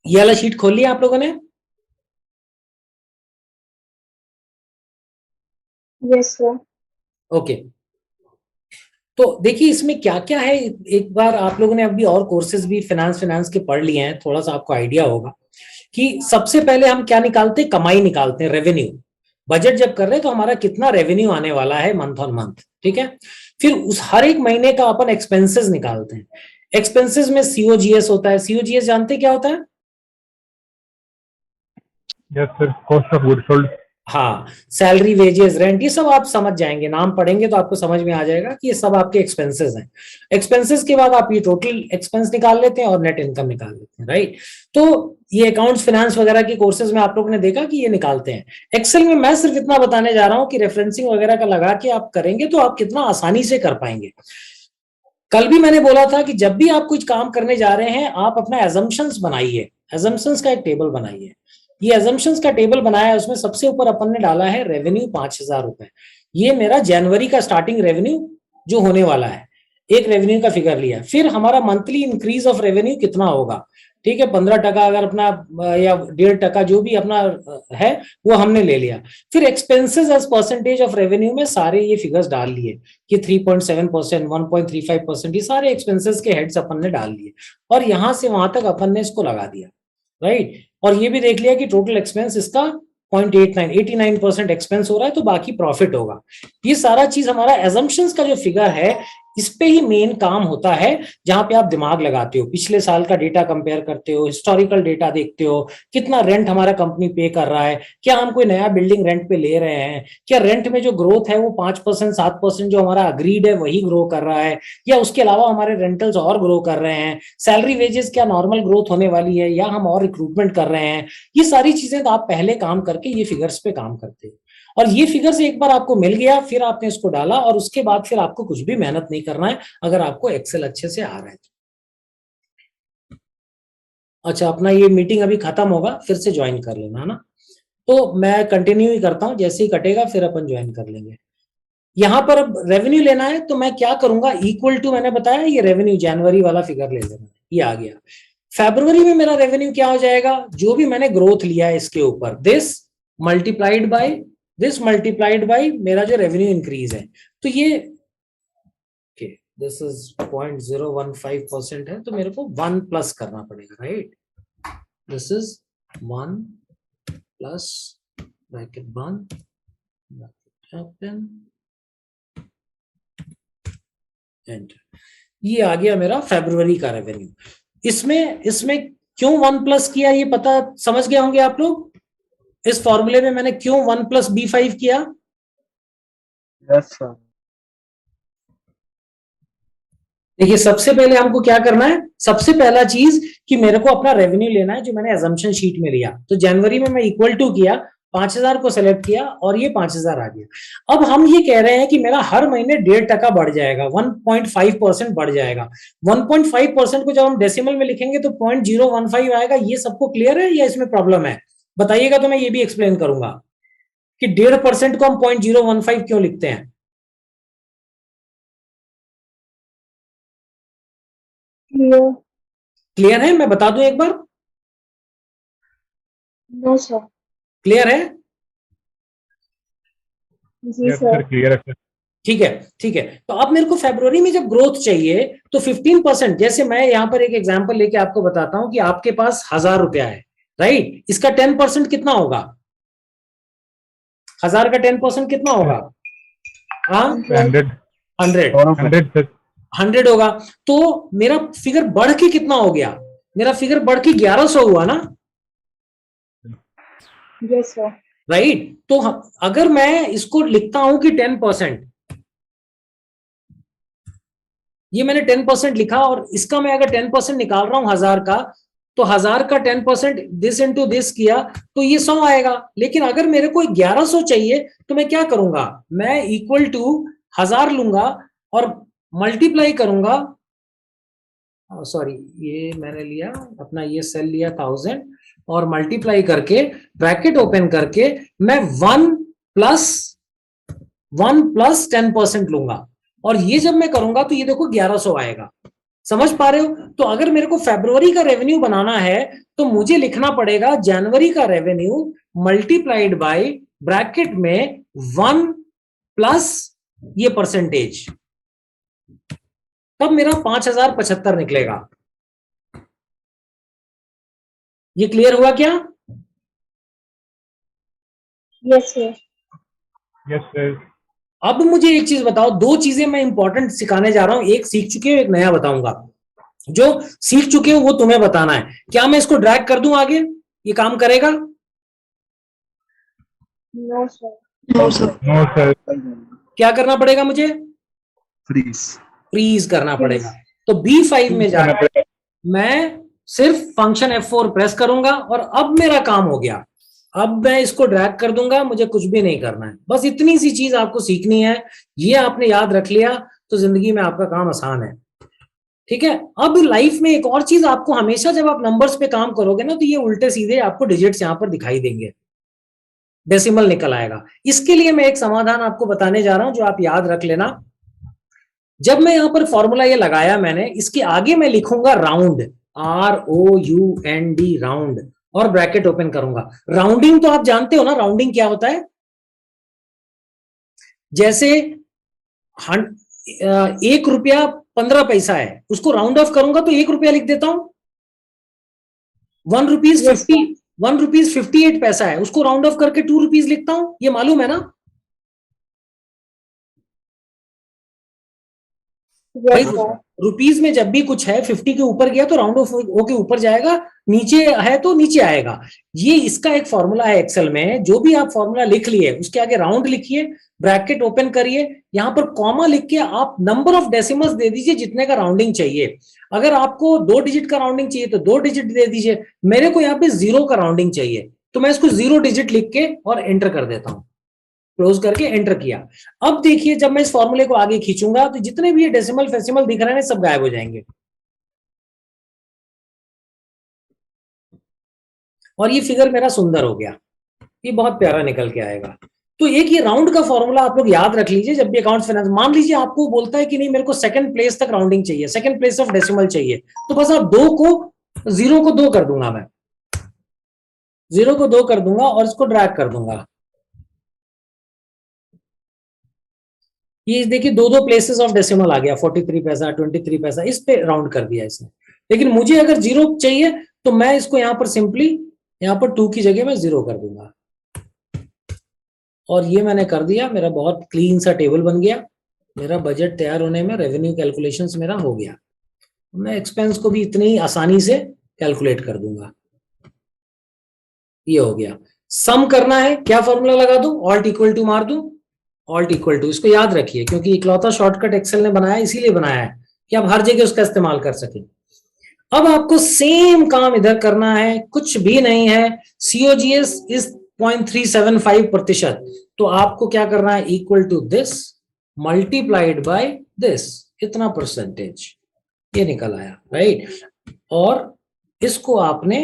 ये वाला शीट खोल लिया आप लोगों ने? Yes sir. ओके। तो देखिए इसमें क्या क्या है, एक बार आप लोगों ने अभी और कोर्सेज भी फाइनेंस के पढ़ लिए हैं, थोड़ा सा आपको आइडिया होगा कि सबसे पहले हम क्या निकालते हैं, कमाई निकालते हैं, रेवेन्यू। बजट जब कर रहे हैं तो हमारा कितना रेवेन्यू आने वाला है मंथ ऑन मंथ, ठीक है। फिर उस हर एक महीने का अपन एक्सपेंसेस निकालते हैं। एक्सपेंसेस में COGS होता है। COGS जानते क्या होता है? Yes sir, cost of good sold. हाँ, सैलरी, वेजेस, रेंट, ये सब आप समझ जाएंगे, नाम पढ़ेंगे तो आपको समझ में आ जाएगा कि ये सब आपके एक्सपेंसेस हैं। एक्सपेंसेस के बाद आप ये टोटल एक्सपेंस निकाल लेते हैं और नेट इनकम निकाल लेते हैं, राइट। तो ये अकाउंट्स, फाइनेंस वगैरह के कोर्सेज में आप लोगों ने देखा कि ये निकालते हैं। एक्सेल में मैं सिर्फ इतना बताने जा रहा हूँ कि रेफरेंसिंग वगैरह का लगा के आप करेंगे तो आप कितना आसानी से कर पाएंगे। कल भी मैंने बोला था कि जब भी आप कुछ काम करने जा रहे हैं, आप अपना एजम्पशंस बनाइए, एजम्पशंस का एक टेबल बनाइए। ये एजम्पशंस का टेबल बनाया है, उसमें सबसे ऊपर अपन ने डाला है रेवेन्यू 5,000 रुपए। ये मेरा जनवरी का स्टार्टिंग रेवेन्यू जो होने वाला है, एक रेवेन्यू का फिगर लिया। फिर हमारा मंथली इंक्रीज ऑफ रेवेन्यू कितना होगा, ठीक है, 15% अगर अपना या 1.5% जो भी अपना है वो हमने ले लिया। फिर expenses as percentage of revenue में सारे ये फिगर्स डाल लिए कि 3.7%, 1.35%, ये सारे एक्सपेंसेस के हेड्स अपन ने डाल दिए और यहां से वहां तक अपन ने इसको लगा दिया, राइट। और ये भी देख लिया कि टोटल एक्सपेंस इसका 89% एक्सपेंस हो रहा है, तो बाकी प्रॉफिट होगा। ये सारा चीज हमारा एजम्पशंस का जो फिगर है, इस पे ही मेन काम होता है, जहां पे आप दिमाग लगाते हो, पिछले साल का डेटा कंपेयर करते हो, हिस्टोरिकल डेटा देखते हो, कितना रेंट हमारा कंपनी पे कर रहा है, क्या हम कोई नया बिल्डिंग रेंट पे ले रहे हैं, क्या रेंट में जो ग्रोथ है वो 5%, 7% जो हमारा अग्रीड है वही ग्रो कर रहा है, या उसके अलावा हमारे रेंटल्स और ग्रो कर रहे हैं, सैलरी वेजेस क्या नॉर्मल ग्रोथ होने वाली है, या हम और रिक्रूटमेंट कर रहे हैं। ये सारी चीजें तो आप पहले काम करके ये फिगर्स पे काम करते हो, और ये फिगर्स एक बार आपको मिल गया, फिर आपने इसको डाला और उसके बाद फिर आपको कुछ भी मेहनत नहीं करना है, अगर आपको एक्सेल अच्छे से आ रहा है। अच्छा, अपना ये मीटिंग अभी खत्म होगा, फिर से ज्वाइन कर लेना, है ना। तो मैं कंटिन्यू ही करता हूं, जैसे ही कटेगा फिर अपन ज्वाइन कर लेंगे। यहां पर अब रेवेन्यू लेना है तो मैं क्या करूंगा, इक्वल टू मैंने बताया ये रेवेन्यू जनवरी वाला फिगर ले लेना, ये आ गया। फरवरी में मेरा रेवेन्यू क्या हो जाएगा, जो भी मैंने ग्रोथ लिया है इसके ऊपर, multiplied by this multiplied bye मेरा जो रेवेन्यू इंक्रीज है। तो ये दिस इज 0.015% है, तो मेरे को 1 प्लस करना पड़ेगा, right. This is 1 plus bracket बंद, ब्रैकेट ओपन, एंटर। ये आ गया मेरा फरवरी का रेवेन्यू। इसमें इसमें क्यों 1 प्लस किया, ये पता समझ गए होंगे आप लोग। इस फॉर्मूले में मैंने क्यों 1 प्लस B5 किया। Yes sir. देखिए, सबसे पहले हमको क्या करना है, सबसे पहला चीज कि मेरे को अपना रेवेन्यू लेना है जो मैंने एजम्पशन शीट में लिया। तो जनवरी में मैं इक्वल टू किया, 5,000 को सेलेक्ट किया और ये 5,000 आ गया। अब हम ये कह रहे हैं कि मेरा हर महीने 1.5% बढ़ जाएगा, 1.5% बढ़ जाएगा। 1.5% को जब हम डेसिमल में लिखेंगे तो 0.015 आएगा। ये सबको क्लियर है या इसमें प्रॉब्लम है, बताइएगा तो मैं ये भी एक्सप्लेन करूंगा कि 1.5% को हम 0.015 क्यों लिखते हैं। क्लियर है, मैं बता दूं एक बार। No sir. क्लियर है, जी सर। क्लियर है सर। ठीक है, ठीक है। तो अब मेरे को फरवरी में जब ग्रोथ चाहिए तो 15%, जैसे मैं यहां पर एक एग्जांपल लेके आपको बताता हूं कि आपके पास 1,000 रुपया है, राइट। इसका 10% कितना होगा, 1,000 का 10% कितना होगा, हाँ 100 100 100 होगा। तो मेरा फिगर बढ़ के कितना हो गया, मेरा फिगर बढ़ के 1,100 हुआ ना, यस सर। राइट। तो अगर मैं इसको लिखता हूं कि 10%, ये मैंने 10% लिखा और इसका मैं अगर 10% निकाल रहा हूं 1,000 का, तो 1,000 का 10% दिस इंटू दिस किया तो ये 100 आएगा। लेकिन अगर मेरे को 1,100 चाहिए तो मैं क्या करूंगा, मैं इक्वल टू 1,000 लूंगा और मल्टीप्लाई करूंगा, सॉरी ये मैंने लिया अपना, ये सेल लिया 1,000 और मल्टीप्लाई करके ब्रैकेट ओपन करके मैं 1 प्लस 10% लूंगा। और ये जब मैं करूंगा तो ये देखो 1,100 आएगा। समझ पा रहे हो। तो अगर मेरे को फरवरी का रेवेन्यू बनाना है तो मुझे लिखना पड़ेगा जनवरी का रेवेन्यू मल्टीप्लाइड बाय ब्रैकेट में 1 प्लस ये परसेंटेज, तब मेरा 5,075 निकलेगा। ये क्लियर हुआ क्या। Yes sir. Yes sir. अब मुझे एक चीज बताओ, दो चीजें मैं इंपॉर्टेंट सिखाने जा रहा हूं, एक सीख चुके हो एक नया बताऊंगा। जो सीख चुके हो वो तुम्हें बताना है। क्या मैं इसको ड्रैग कर दूं आगे, ये काम करेगा। No sir. No, sir. No, sir. क्या करना पड़ेगा मुझे? फ्रीज। फ्रीज करना Freeze. पड़ेगा। तो B5 में करना जाकर पड़ेगा। मैं सिर्फ फंक्शन F4 प्रेस करूंगा और अब मेरा काम हो गया। अब मैं इसको ड्रैग कर दूंगा, मुझे कुछ भी नहीं करना है, बस इतनी सी चीज आपको सीखनी है। ये आपने याद रख लिया तो जिंदगी में आपका काम आसान है। ठीक है। अब लाइफ में एक और चीज आपको हमेशा, जब आप नंबर्स पे काम करोगे ना, तो ये उल्टे सीधे आपको डिजिट्स यहां पर दिखाई देंगे, डेसिमल निकल आएगा। इसके लिए मैं एक समाधान आपको बताने जा रहा हूं जो आप याद रख लेना। जब मैं यहां पर फॉर्मूला ये लगाया मैंने, इसके आगे मैं लिखूंगा राउंड, ROUND, राउंड, और ब्रैकेट ओपन करूंगा। राउंडिंग तो आप जानते हो ना, राउंडिंग क्या होता है? जैसे 1 रुपया 15 पैसा है, उसको राउंड ऑफ करूंगा तो 1 रुपया लिख देता हूं। 1 रुपीज 58 पैसा है, उसको राउंड ऑफ करके 2 रुपीज लिखता हूं। ये मालूम है ना? Yes, sir. रुपीज में जब भी कुछ है 50 के ऊपर गया तो राउंड ऑफ होके ऊपर जाएगा, नीचे है तो नीचे आएगा। ये इसका एक फॉर्मूला है एक्सेल में। जो भी आप फॉर्मूला लिख लिए उसके आगे राउंड लिखिए, ब्रैकेट ओपन करिए, यहां पर कॉमा लिख के आप नंबर ऑफ डेसिमल्स दे दीजिए जितने का राउंडिंग चाहिए। अगर आपको 2 डिजिट का राउंडिंग चाहिए तो 2 डिजिट दे दीजिए। मेरे को यहाँ पे 0 का राउंडिंग चाहिए तो मैं इसको 0 डिजिट लिख के और एंटर कर देता हूं। क्लोज करके एंटर किया। अब देखिए जब मैं इस फॉर्मूले को आगे खींचूंगा तो जितने भी ये डेसिमल फेसिमल दिख रहे हैं सब गायब हो जाएंगे और ये फिगर मेरा सुंदर हो गया, ये बहुत प्यारा निकल के आएगा। तो एक ये राउंड का फॉर्मूला आप लोग याद रख लीजिए जब भी अकाउंट्स फाइनेंस, मान लीजिए आपको बोलता है कि नहीं मेरे को सेकंड प्लेस तक राउंडिंग चाहिए, सेकंड प्लेस ऑफ डेसिमल चाहिए, तो बस आप 0 को 2 कर दूंगा, मैं 0 को 2 कर दूंगा और इसको ड्रैग कर दूंगा। ये देखिए 2 प्लेसेस ऑफ डेसिमल आ गया, 43 पैसा 23 पैसा, इस पे राउंड कर दिया इसने। लेकिन मुझे अगर 0 चाहिए तो मैं इसको यहां पर सिंपली यहां पर 2 की जगह मैं 0 कर दूंगा और ये मैंने कर दिया। मेरा बहुत क्लीन सा टेबल बन गया। मेरा बजट तैयार होने में रेवेन्यू कैलकुलेशंस मेरा हो गया। मैं एक्सपेंस को भी इतनी आसानी से कैलकुलेट कर दूंगा। ये हो गया। सम करना है, क्या फॉर्मूला लगा दूं? ऑल्ट इक्वल टू मार दूं, ऑल्ट इक्वल टू। इसको याद रखिए क्योंकि इकलौता शॉर्टकट एक्सेल ने बनाया, इसीलिए बनाया है कि आप हर जगह उसका इस्तेमाल कर सकें। अब आपको सेम काम इधर करना है, कुछ भी नहीं है। COGS इज 0.375%, तो आपको क्या करना है? Equal to this multiplied by this, इतना परसेंटेज, ये निकल आया, राइट। और इसको आपने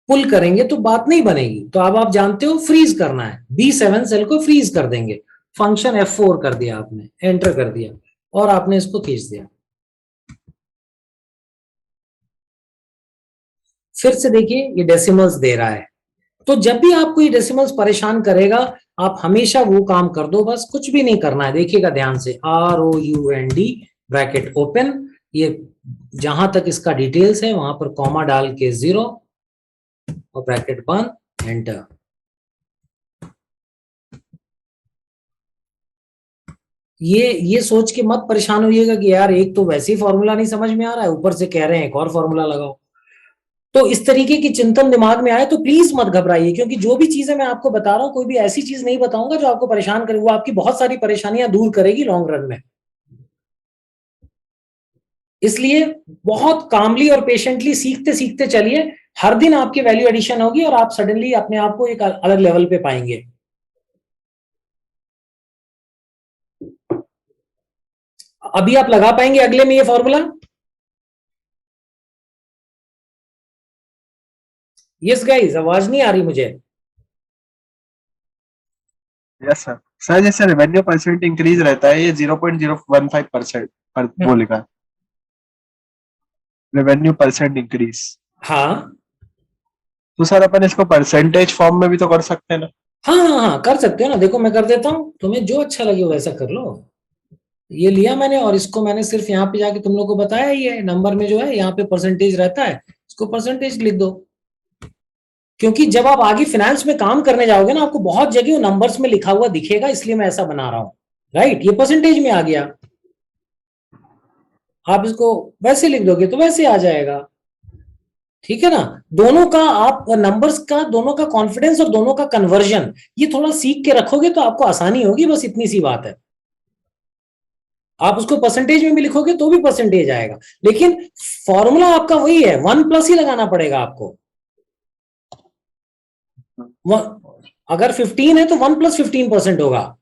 पुल करेंगे तो बात नहीं बनेगी, तो अब आप जानते हो फ्रीज करना है। B7 सेल को फ्रीज कर देंगे। फंक्शन F4 कर दिया आपने, एंटर कर दिया और आपने इसको खींच दिया। फिर से देखिए ये डेसिमल्स दे रहा है, तो जब भी आपको ये डेसिमल्स परेशान करेगा आप हमेशा वो काम कर दो, बस कुछ भी नहीं करना है। देखिएगा ध्यान से, ROUND ब्रैकेट ओपन, ये जहां तक इसका डिटेल्स है वहां पर कॉमा डाल के 0 और ब्रैकेट बंद, एंटर। ये सोच के मत परेशान होइएगा कि यार एक तो वैसे ही फॉर्मूला नहीं समझ में आ रहा है, ऊपर से कह रहे हैं एक और फॉर्मूला लगाओ। तो इस तरीके की चिंतन दिमाग में आए तो प्लीज मत घबराइए, क्योंकि जो भी चीजें मैं आपको बता रहा हूं कोई भी ऐसी चीज नहीं बताऊंगा जो आपको परेशान करे, वो आपकी बहुत सारी परेशानियां दूर करेगी लॉन्ग रन में। इसलिए बहुत कामली और पेशेंटली सीखते सीखते चलिए, हर दिन आपकी वैल्यू एडिशन होगी और आप सडनली अपने आप को एक अलग लेवल पे पाएंगे। अभी आप लगा पाएंगे अगले में ये फॉर्मूला? यस गाइस, आवाज नहीं आ रही मुझे? Yes sir. सर जैसे रेवेन्यू परसेंट इंक्रीज रहता है, ये 0.015% पर वो लिखा है, रेवेन्यू परसेंट इंक्रीज। हाँ तो सर अपन इसको परसेंटेज फॉर्म में भी तो कर सकते हैं ना? हाँ, कर सकते हो ना। देखो मैं कर देता हूं, तुम्हें जो अच्छा लगे वैसा कर लो। ये लिया मैंने और इसको मैंने सिर्फ यहाँ पे जाके तुम लोग को बताया, ये नंबर में जो है यहाँ पे परसेंटेज रहता है, इसको परसेंटेज लिख दो। क्योंकि जब आप आगे फाइनेंस में काम करने जाओगे ना, आपको बहुत जगह नंबर्स में लिखा हुआ दिखेगा, इसलिए मैं ऐसा बना रहा हूं, राइट। ये परसेंटेज में आ गया, आप इसको वैसे लिख दोगे तो वैसे आ जाएगा। ठीक है ना। दोनों का आप नंबर्स का, दोनों का कॉन्फिडेंस और दोनों का कन्वर्जन, ये थोड़ा सीख के रखोगे तो आपको आसानी होगी, बस इतनी सी बात है। आप उसको परसेंटेज में भी लिखोगे तो भी परसेंटेज आएगा, लेकिन फॉर्मूला आपका वही है, 1+ ही लगाना पड़ेगा आपको। अगर 15 है तो 1+15% होगा।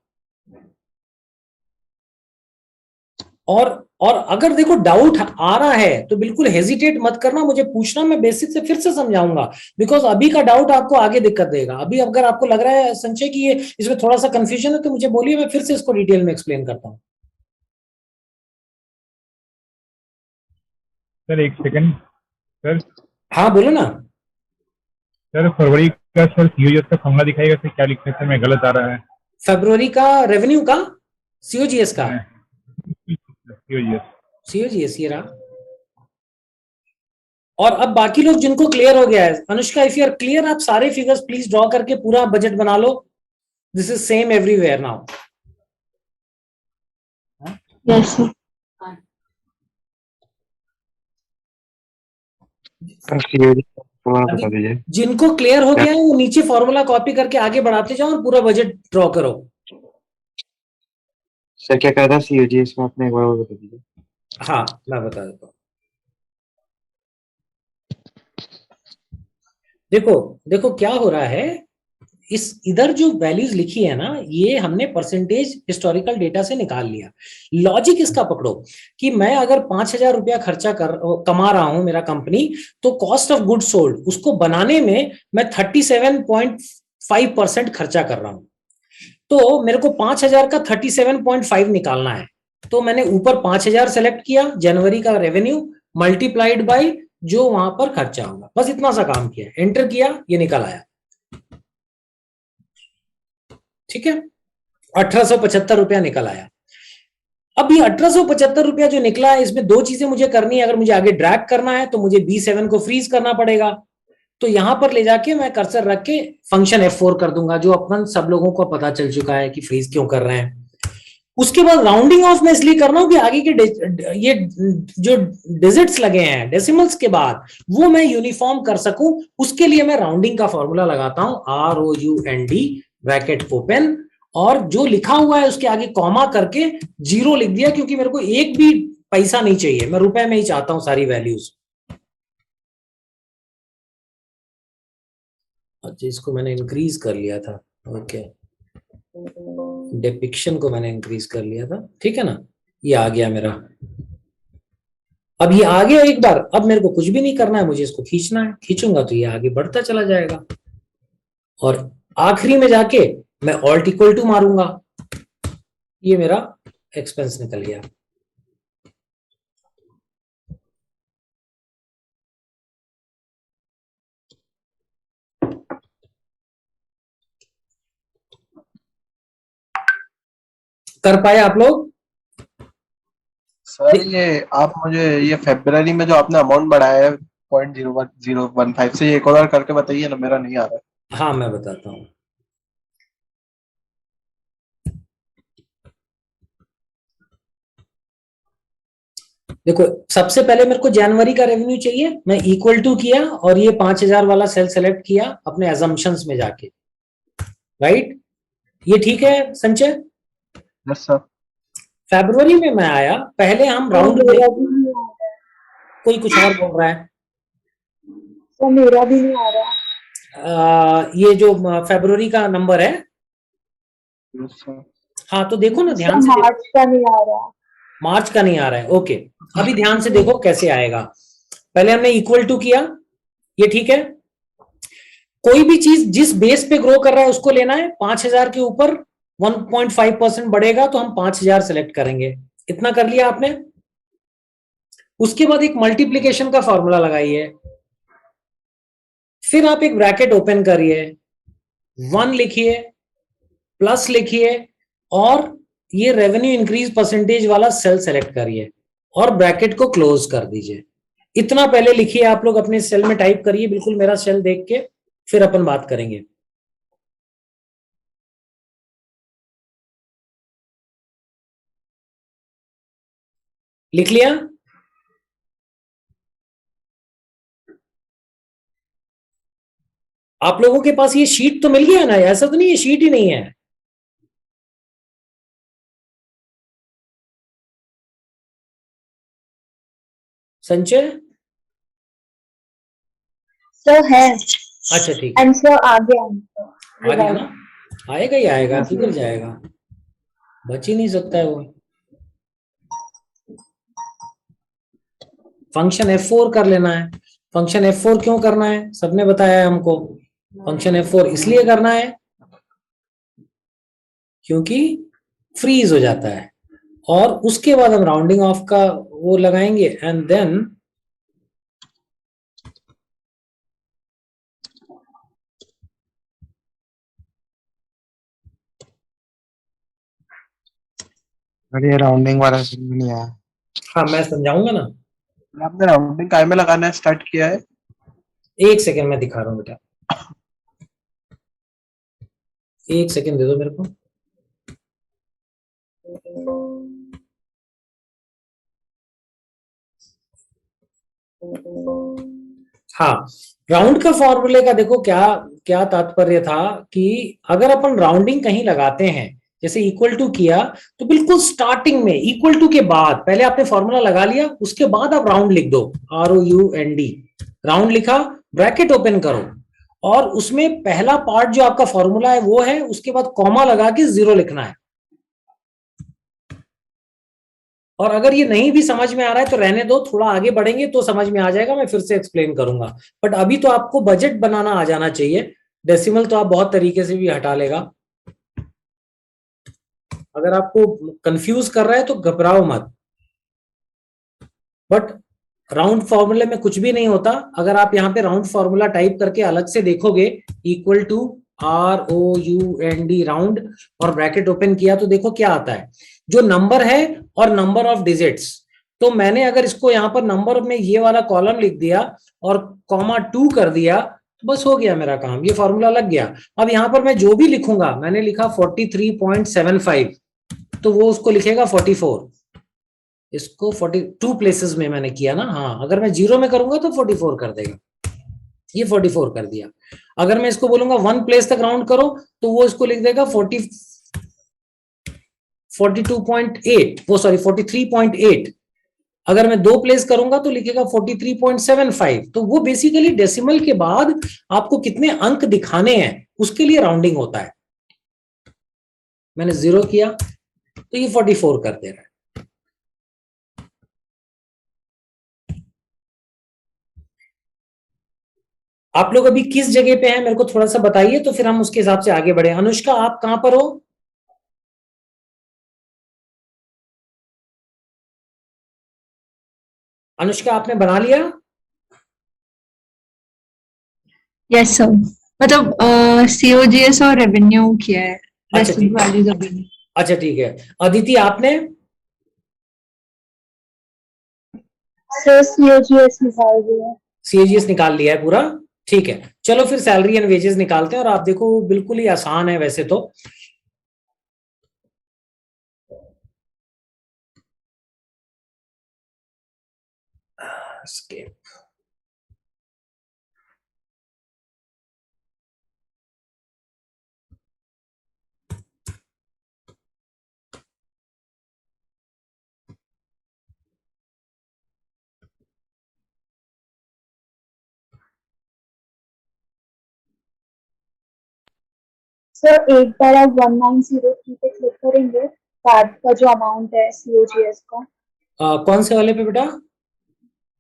और अगर देखो डाउट आ रहा है तो बिल्कुल हेजिटेट मत करना, मुझे पूछना, मैं बेसिक से फिर से समझाऊंगा। बिकॉज अभी का डाउट आपको आगे दिक्कत देगा। अभी अगर आपको लग रहा है संचय कि ये इसमें थोड़ा सा कंफ्यूजन है तो मुझे बोलिए, मैं फिर से इसको डिटेल में एक्सप्लेन करता हूँ। सर एक सेकंड। सर हाँ बोलो ना। सर फरवरी का सर सीओजीएस का फॉर्मूला दिखाइएगा सर, क्या लिखते हैं सर, मैं गलत आ रहा है। फरवरी का रेवेन्यू का, सीओजीएस का, सीओजीएस। सीओजीएस ये रहा। और अब बाकी लोग जिनको क्लियर हो गया है, Anushka if you are clear, आप सारे फिगर्स प्लीज ड्रॉ करके पूरा बजट बना लो। This is same everywhere now. Yes sir. अभी जिनको क्लियर हो गया है वो नीचे फॉर्मूला कॉपी करके आगे बढ़ाते जाओ और पूरा बजट ड्रॉ करो। सर क्या कहा था सीओजीएस में, आपने एक बार और बता दीजिए। हाँ मैं बता देता हूँ। देखो देखो क्या हो रहा है, इस इधर जो वैल्यूज लिखी है ना, ये हमने परसेंटेज हिस्टोरिकल डेटा से निकाल लिया। लॉजिक इसका पकड़ो कि मैं अगर 5,000 रुपया खर्चा कमा रहा हूं मेरा कंपनी, तो कॉस्ट ऑफ गुड सोल्ड उसको बनाने में मैं 37.5% खर्चा कर रहा हूं। तो मेरे को 5,000 का 37.5 निकालना है। तो मैंने ऊपर 5,000 सेलेक्ट किया, जनवरी का रेवेन्यू मल्टीप्लाइड बाई जो वहां पर खर्चा होगा, बस इतना सा काम किया, एंटर किया, ये निकल आया। ठीक है, 1,875 रुपया निकल आया। अब ये 1,875 रुपया जो निकला है, इसमें दो चीजें मुझे करनी है। अगर मुझे आगे ड्रैग करना है तो मुझे B7 को फ्रीज करना पड़ेगा। तो यहां पर ले जाके मैं कर्सर रख के फंक्शन F4 कर दूंगा, जो अपन सब लोगों को पता चल चुका है कि फ्रीज क्यों कर रहे हैं। उसके बाद राउंडिंग ऑफ मैं इसलिए कर रहा हूं कि आगे के ये जो डिजिट्स लगे हैं डेसिमल्स के बाद, वो मैं यूनिफॉर्म कर सकूं। उसके लिए मैं राउंडिंग का फॉर्मूला लगाता हूं, ROUND ब्रैकेट ओपन, और जो लिखा हुआ है उसके आगे कॉमा करके 0 लिख दिया, क्योंकि मेरे को एक भी पैसा नहीं चाहिए, मैं रुपए में ही चाहता हूं सारी वैल्यूज। अच्छा, इसको मैंने इंक्रीज कर लिया था। ओके, डिपिक्शन को मैंने इंक्रीज कर लिया था, ठीक है ना। ये आ गया मेरा। अब ये आ गया एक बार, अब मेरे को कुछ भी नहीं करना है, मुझे इसको खींचना है, खींचूंगा तो ये आगे बढ़ता चला जाएगा। और आखिरी में जाके मैं ऑल्ट इक्वल टू मारूंगा, ये मेरा एक्सपेंस निकल गया। कर पाए आप लोग? सर ये आप मुझे ये फरवरी में जो आपने अमाउंट बढ़ाया है 0.01015 से, ये एक और बार करके बताइए ना, मेरा नहीं आ रहा है। हाँ मैं बताता हूं। देखो, सबसे पहले मेरे को जनवरी का रेवेन्यू चाहिए, मैं इक्वल टू किया और ये 5,000 वाला सेल सेलेक्ट किया अपने अजम्पशंस में जाके, राइट। ये ठीक है संचय? Yes sir. फरवरी में मैं आया, पहले हम राउंड में, कोई कुछ और बोल रहा है। तो मेरा भी नहीं आ रहा। ये जो फरवरी का नंबर है, यस सर। हाँ तो देखो ना सर ध्यान से देखो। मार्च का नहीं आ रहा। मार्च का नहीं आ रहा है, ओके। अभी ध्यान से देखो कैसे आएगा। पहले हमने इक्वल टू किया, ये ठीक है। कोई भी चीज जिस बेस पे ग्रो कर रहा है उसको लेना है। 5,000 के ऊपर 1.5% बढ़ेगा तो हम 5,000 सेलेक्ट करेंगे। इतना कर लिया आपने। उसके बाद एक मल्टीप्लीकेशन का फॉर्मूला लगाइए, फिर आप एक ब्रैकेट ओपन करिए, 1 लिखिए, प्लस लिखिए, और ये रेवेन्यू इंक्रीज परसेंटेज वाला सेल सेलेक्ट करिए और ब्रैकेट को क्लोज कर दीजिए। इतना पहले लिखिए, आप लोग अपने सेल में टाइप करिए बिल्कुल मेरा सेल देख के, फिर अपन बात करेंगे। लिख लिया? आप लोगों के पास ये शीट तो मिल गया ना, ऐसा तो नहीं है शीट ही नहीं है? संचय? सर है, अच्छा ठीक है, आंसर आ गया आंसर आ ये गया वाला। ना, आएगा ही आएगा, हाँ किधर जी। जाएगा, बच ही नहीं सकता है वो। फंक्शन F4 कर लेना है। फंक्शन F4 क्यों करना है, सबने बताया है हमको। फंक्शन F4 इसलिए करना है क्योंकि फ्रीज हो जाता है, और उसके बाद हम राउंडिंग ऑफ का वो लगाएंगे, एंड देन और ये राउंडिंग वाला समझ में नहीं आया। हाँ मैं समझाऊंगा ना, आपने राउंडिंग काय में लगाना स्टार्ट किया है? एक सेकंड में दिखा रहा हूँ बेटा, एक सेकंड दे दो मेरे को। हाँ, राउंड का फॉर्मूले का देखो क्या क्या तात्पर्य था, कि अगर अपन राउंडिंग कहीं लगाते हैं, जैसे इक्वल टू किया, तो बिल्कुल स्टार्टिंग में इक्वल टू के बाद पहले आपने फॉर्मूला लगा लिया, उसके बाद आप राउंड लिख दो, ROUND, राउंड लिखा, ब्रैकेट ओपन करो, और उसमें पहला पार्ट जो आपका फॉर्मूला है वो है, उसके बाद कॉमा लगा के 0 लिखना है। और अगर ये नहीं भी समझ में आ रहा है तो रहने दो, थोड़ा आगे बढ़ेंगे तो समझ में आ जाएगा, मैं फिर से एक्सप्लेन करूंगा। बट अभी तो आपको बजट बनाना आ जाना चाहिए। डेसिमल तो आप बहुत तरीके से भी हटा लेगा। अगर आपको कंफ्यूज कर रहा है तो घबराओ मत, बट राउंड फॉर्मूले में कुछ भी नहीं होता। अगर आप यहाँ पे राउंड फॉर्मूला टाइप करके अलग से देखोगे, इक्वल टू ROUND, राउंड, और ब्रैकेट ओपन किया, तो देखो क्या आता है, जो नंबर है और नंबर ऑफ डिजिट्स। तो मैंने अगर इसको यहाँ पर नंबर में ये वाला कॉलम लिख दिया और कॉमा 2 कर दिया, बस हो गया मेरा काम, ये फॉर्मूला लग गया। अब यहाँ पर मैं जो भी लिखूंगा, मैंने लिखा 43.75, तो वो उसको लिखेगा 44। इसको 42 प्लेसेस में मैंने किया ना, हाँ, अगर मैं 0 में करूंगा तो 44 कर देगा, ये 44 कर दिया। अगर मैं इसको बोलूंगा 1 प्लेस तक राउंड करो, तो वो इसको लिख देगा 42.8, वो सॉरी 43.8। अगर मैं 2 प्लेस करूंगा तो लिखेगा 43.75। तो वो बेसिकली डेसिमल के बाद आपको कितने अंक दिखाने हैं उसके लिए राउंडिंग होता है। मैंने 0 किया तो ये 44 कर दे रहा है। आप लोग अभी किस जगह पे हैं, मेरे को थोड़ा सा बताइए, तो फिर हम उसके हिसाब से आगे बढ़े। अनुष्का, आप कहां पर हो? अनुष्का, आपने बना लिया? यस सर, मतलब COGS और रेवेन्यू किया है, अच्छा रेस्ट ऑफ ठीक, द वैल्यूज अभी नहीं। अच्छा ठीक है। अदिति, आपने? सर COGS निकाल दिया। CAGS निकाल लिया है पूरा? ठीक है, चलो फिर सैलरी एंड वेजेस निकालते हैं। और आप देखो बिल्कुल ही आसान है वैसे तो। Escape. सर एक बार आप 1903 पे क्लिक करेंगे, कार्ड का जो अमाउंट है COGS का, कौन से वाले पे बेटा?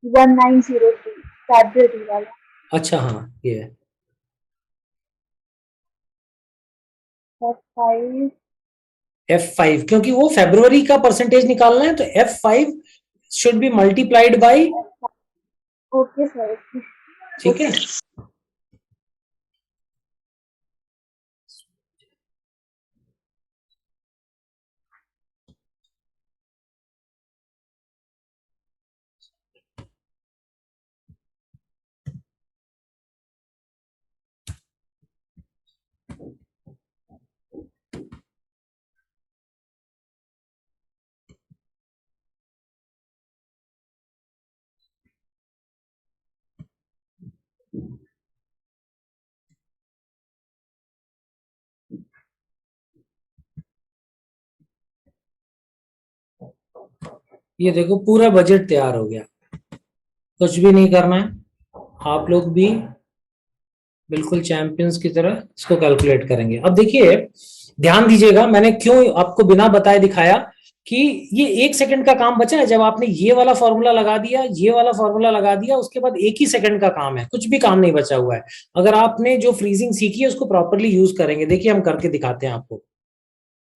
1903 फेब्रुअरी वाला। अच्छा हाँ, ये है। F5। F5, क्योंकि वो फेब्रुवरी का परसेंटेज निकालना है, तो F5 should be multiplied by, okay sir, ठीक है। ओके। ये देखो पूरा बजट तैयार हो गया, कुछ भी नहीं करना है, आप लोग भी बिल्कुल चैंपियंस की तरह इसको कैलकुलेट करेंगे। अब देखिए ध्यान दीजिएगा, मैंने क्यों आपको बिना बताए दिखाया कि ये 1 सेकंड का काम बचा है। जब आपने ये वाला फॉर्मूला लगा दिया, ये वाला फॉर्मूला लगा दिया, उसके बाद 1 ही सेकंड का काम है, कुछ भी काम नहीं बचा हुआ है। अगर आपने जो फ्रीजिंग सीखी है उसको प्रॉपरली यूज करेंगे। देखिए हम करके दिखाते हैं आपको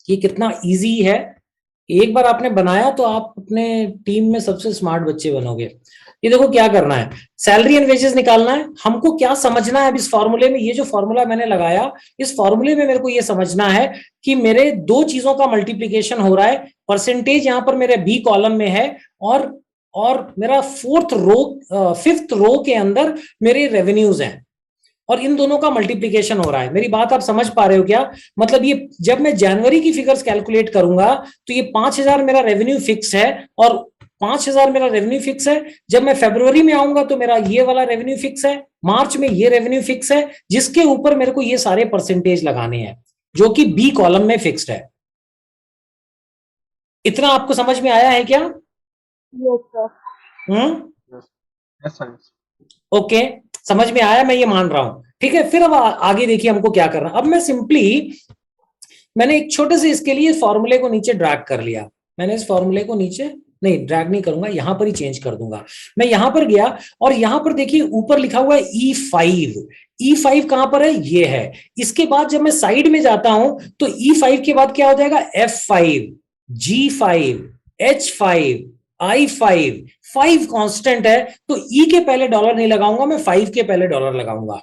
ये कितना इजी है। एक बार आपने बनाया तो आप अपने टीम में सबसे स्मार्ट बच्चे बनोगे। ये देखो क्या करना है, सैलरी एंड वेजेस निकालना है। हमको क्या समझना है अब इस फॉर्मूले में, ये जो फॉर्मूला मैंने लगाया, इस फॉर्मूले में मेरे को ये समझना है कि मेरे दो चीजों का मल्टीप्लीकेशन हो रहा है। परसेंटेज यहां पर मेरे बी कॉलम में है, और मेरा फिफ्थ रो के अंदर मेरे रेवेन्यूज हैं, और इन दोनों का मल्टीप्लीकेशन हो रहा है। मेरी बात आप समझ पा रहे हो क्या? मतलब ये जब मैं जनवरी की फिगर्स कैलकुलेट करूंगा तो ये 5,000 मेरा रेवेन्यू फिक्स है, और 5,000 मेरा रेवेन्यू फिक्स है। जब मैं फरवरी में आऊंगा तो मेरा ये वाला रेवेन्यू फिक्स है, मार्च में ये रेवेन्यू फिक्स है, जिसके ऊपर मेरे को ये सारे परसेंटेज लगाने हैं जो कि बी कॉलम में फिक्स्ड है। इतना आपको समझ में आया है क्या? Yes sir. Yes sir. Okay, समझ में आया, मैं ये मान रहा हूं। ठीक है, फिर अब आगे देखिए हमको क्या करना। अब मैंने एक छोटे से इसके लिए फॉर्मूले को नीचे ड्रैग कर लिया। मैंने इस फॉर्मूले को नीचे नहीं ड्रैग नहीं करूंगा, यहां पर ही चेंज कर दूंगा। मैं यहां पर गया और यहां पर देखिए ऊपर लिखा हुआ है E5। E5 कहां पर है? ये है। इसके बाद जब मैं साइड में जाता हूं तो E5 के बाद क्या हो जाएगा? F5, G5, H5, I5। 5 constant है तो E के पहले डॉलर नहीं लगाऊंगा, मैं 5 के पहले डॉलर लगाऊंगा।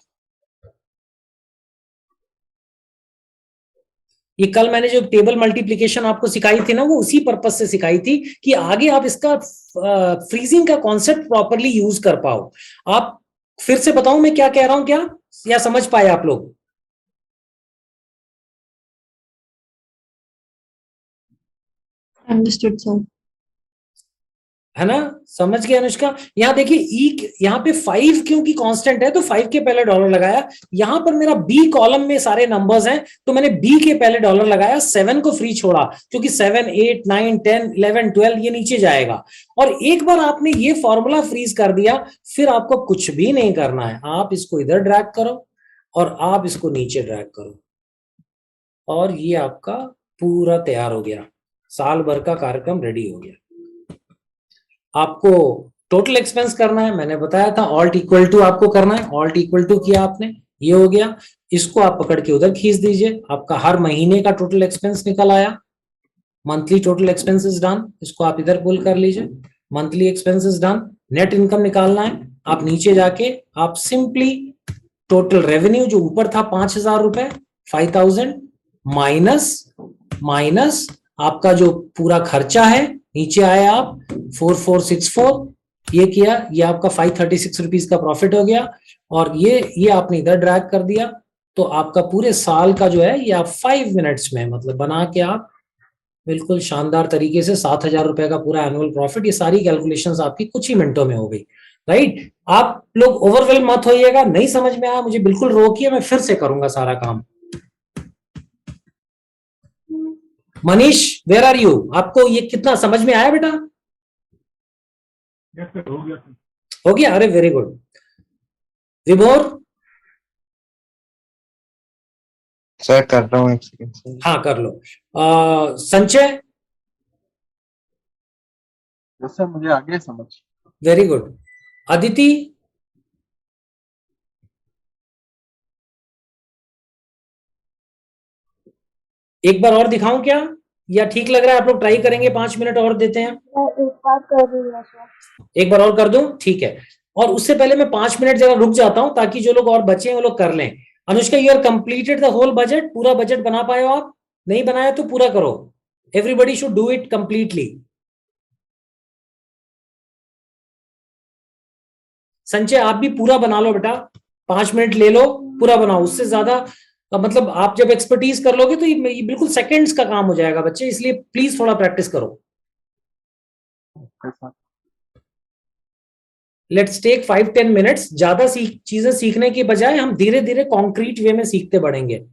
ये कल मैंने जो टेबल मल्टीप्लिकेशन आपको सिखाई थी ना, वो उसी पर्पस से सिखाई थी कि आगे आप इसका फ्रीजिंग का कॉन्सेप्ट प्रॉपरली यूज कर पाओ। आप फिर से बताऊं मैं क्या कह रहा हूं क्या, या समझ पाए आप लोग? Understood sir. है ना? समझ गए अनुष्का? यहाँ देखिए यहाँ पे 5 क्योंकि कांस्टेंट है तो 5 के पहले डॉलर लगाया। यहां पर मेरा बी कॉलम में सारे नंबर्स हैं तो मैंने बी के पहले डॉलर लगाया, 7 को फ्री छोड़ा क्योंकि 7, 8, 9, 10, 11, 12 ये नीचे जाएगा। और एक बार आपने ये फॉर्मूला फ्रीज कर दिया, फिर आपको कुछ भी नहीं करना है। आप इसको इधर ड्रैग करो और आप इसको नीचे ड्रैग करो, और ये आपका पूरा तैयार हो गया। साल भर का कार्यक्रम रेडी हो गया। आपको टोटल एक्सपेंस करना है, मैंने बताया था ऑल्ट इक्वल टू आपको करना है। ऑल्ट इक्वल टू किया आपने, ये हो गया। इसको आप पकड़ के उधर खींच दीजिए, आपका हर महीने का टोटल एक्सपेंस निकल आया। मंथली टोटल एक्सपेंसेस डन, इसको आप इधर पुल कर लीजिए। Monthly expenses done. Net income निकालना है, आप नीचे जाके आप सिंपली टोटल रेवेन्यू जो ऊपर था 5,000 रुपए, 5,000 माइनस आपका जो पूरा खर्चा है, नीचे आए आप 4464, ये किया, ये आपका 536 रुपीज का प्रॉफिट हो गया। और ये आपने इधर ड्रैग कर दिया, तो आपका पूरे साल का जो है ये आप 5 मिनट्स में मतलब बना के आप बिल्कुल शानदार तरीके से 7,000 रुपए का पूरा एनुअल प्रॉफिट, ये सारी कैलकुलेशंस आपकी कुछ ही मिनटों में हो गई। राइट? आप लोग ओवरवेल मत होइएगा, नहीं समझ में आया मुझे बिल्कुल रोकिए, मैं फिर से करूंगा सारा काम। Manish, where are you? आपको ये कितना समझ में आया बेटा? यस सर, हो गया सर। हो गया? अरे वेरी गुड। विभोर? सर कर रहा हूँ, एक सेकंड सर। हाँ कर लो। संचय? यस सर, मुझे आ गया समझ। Very good. अदिति? एक बार और दिखाऊं क्या, या ठीक लग रहा है? आप लोग ट्राई करेंगे, 5 मिनट और देते हैं। मैं एक बार कर रही हूँ सर। एक बार और कर दूं? ठीक है। और उससे पहले मैं 5 मिनट जरा रुक जाता हूं ताकि जो लोग और बचे हैं वो लोग कर लें। Anushka, you are completed the whole budget? पूरा बजट बना पाए हो आप? नहीं बनाया तो पूरा करो। Everybody should do it completely. Sanchay आप भी पूरा बना लो बेटा, 5 मिनट ले लो, पूरा बनाओ। उससे ज्यादा मतलब आप जब एक्सपर्टीज कर लोगे तो ये बिल्कुल सेकंड्स का काम हो जाएगा बच्चे, इसलिए प्लीज थोड़ा प्रैक्टिस करो। Let's take 5-10 minutes. ज्यादा चीजें सीखने की बजाय हम धीरे धीरे कॉन्क्रीट वे में सीखते बढ़ेंगे।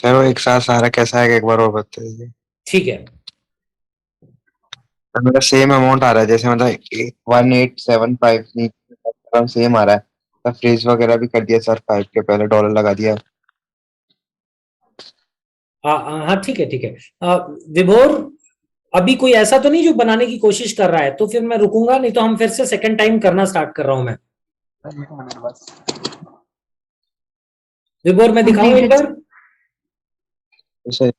सर वो एक साथ सारा कैसा आएगा एक बार और बता दीजिए। ठीक है, सर मेरा सेम अमाउंट आ रहा है, जैसे मतलब 1875 सेम आ रहा है। सर फ्रीज वगैरह भी कर दिया सर, 5 के पहले डॉलर लगा दिया। हाँ ठीक है ठीक है। विभोर, अभी कोई ऐसा तो नहीं जो बनाने की कोशिश कर रहा है? तो फिर मैं रुकूंगा, नहीं तो हम फिर से सेकंड टाइम करना स्टार्ट कर रहा हूं मैं। सर एक मिनट बस। विभोर मैं दिखाऊं एक बार? तो सर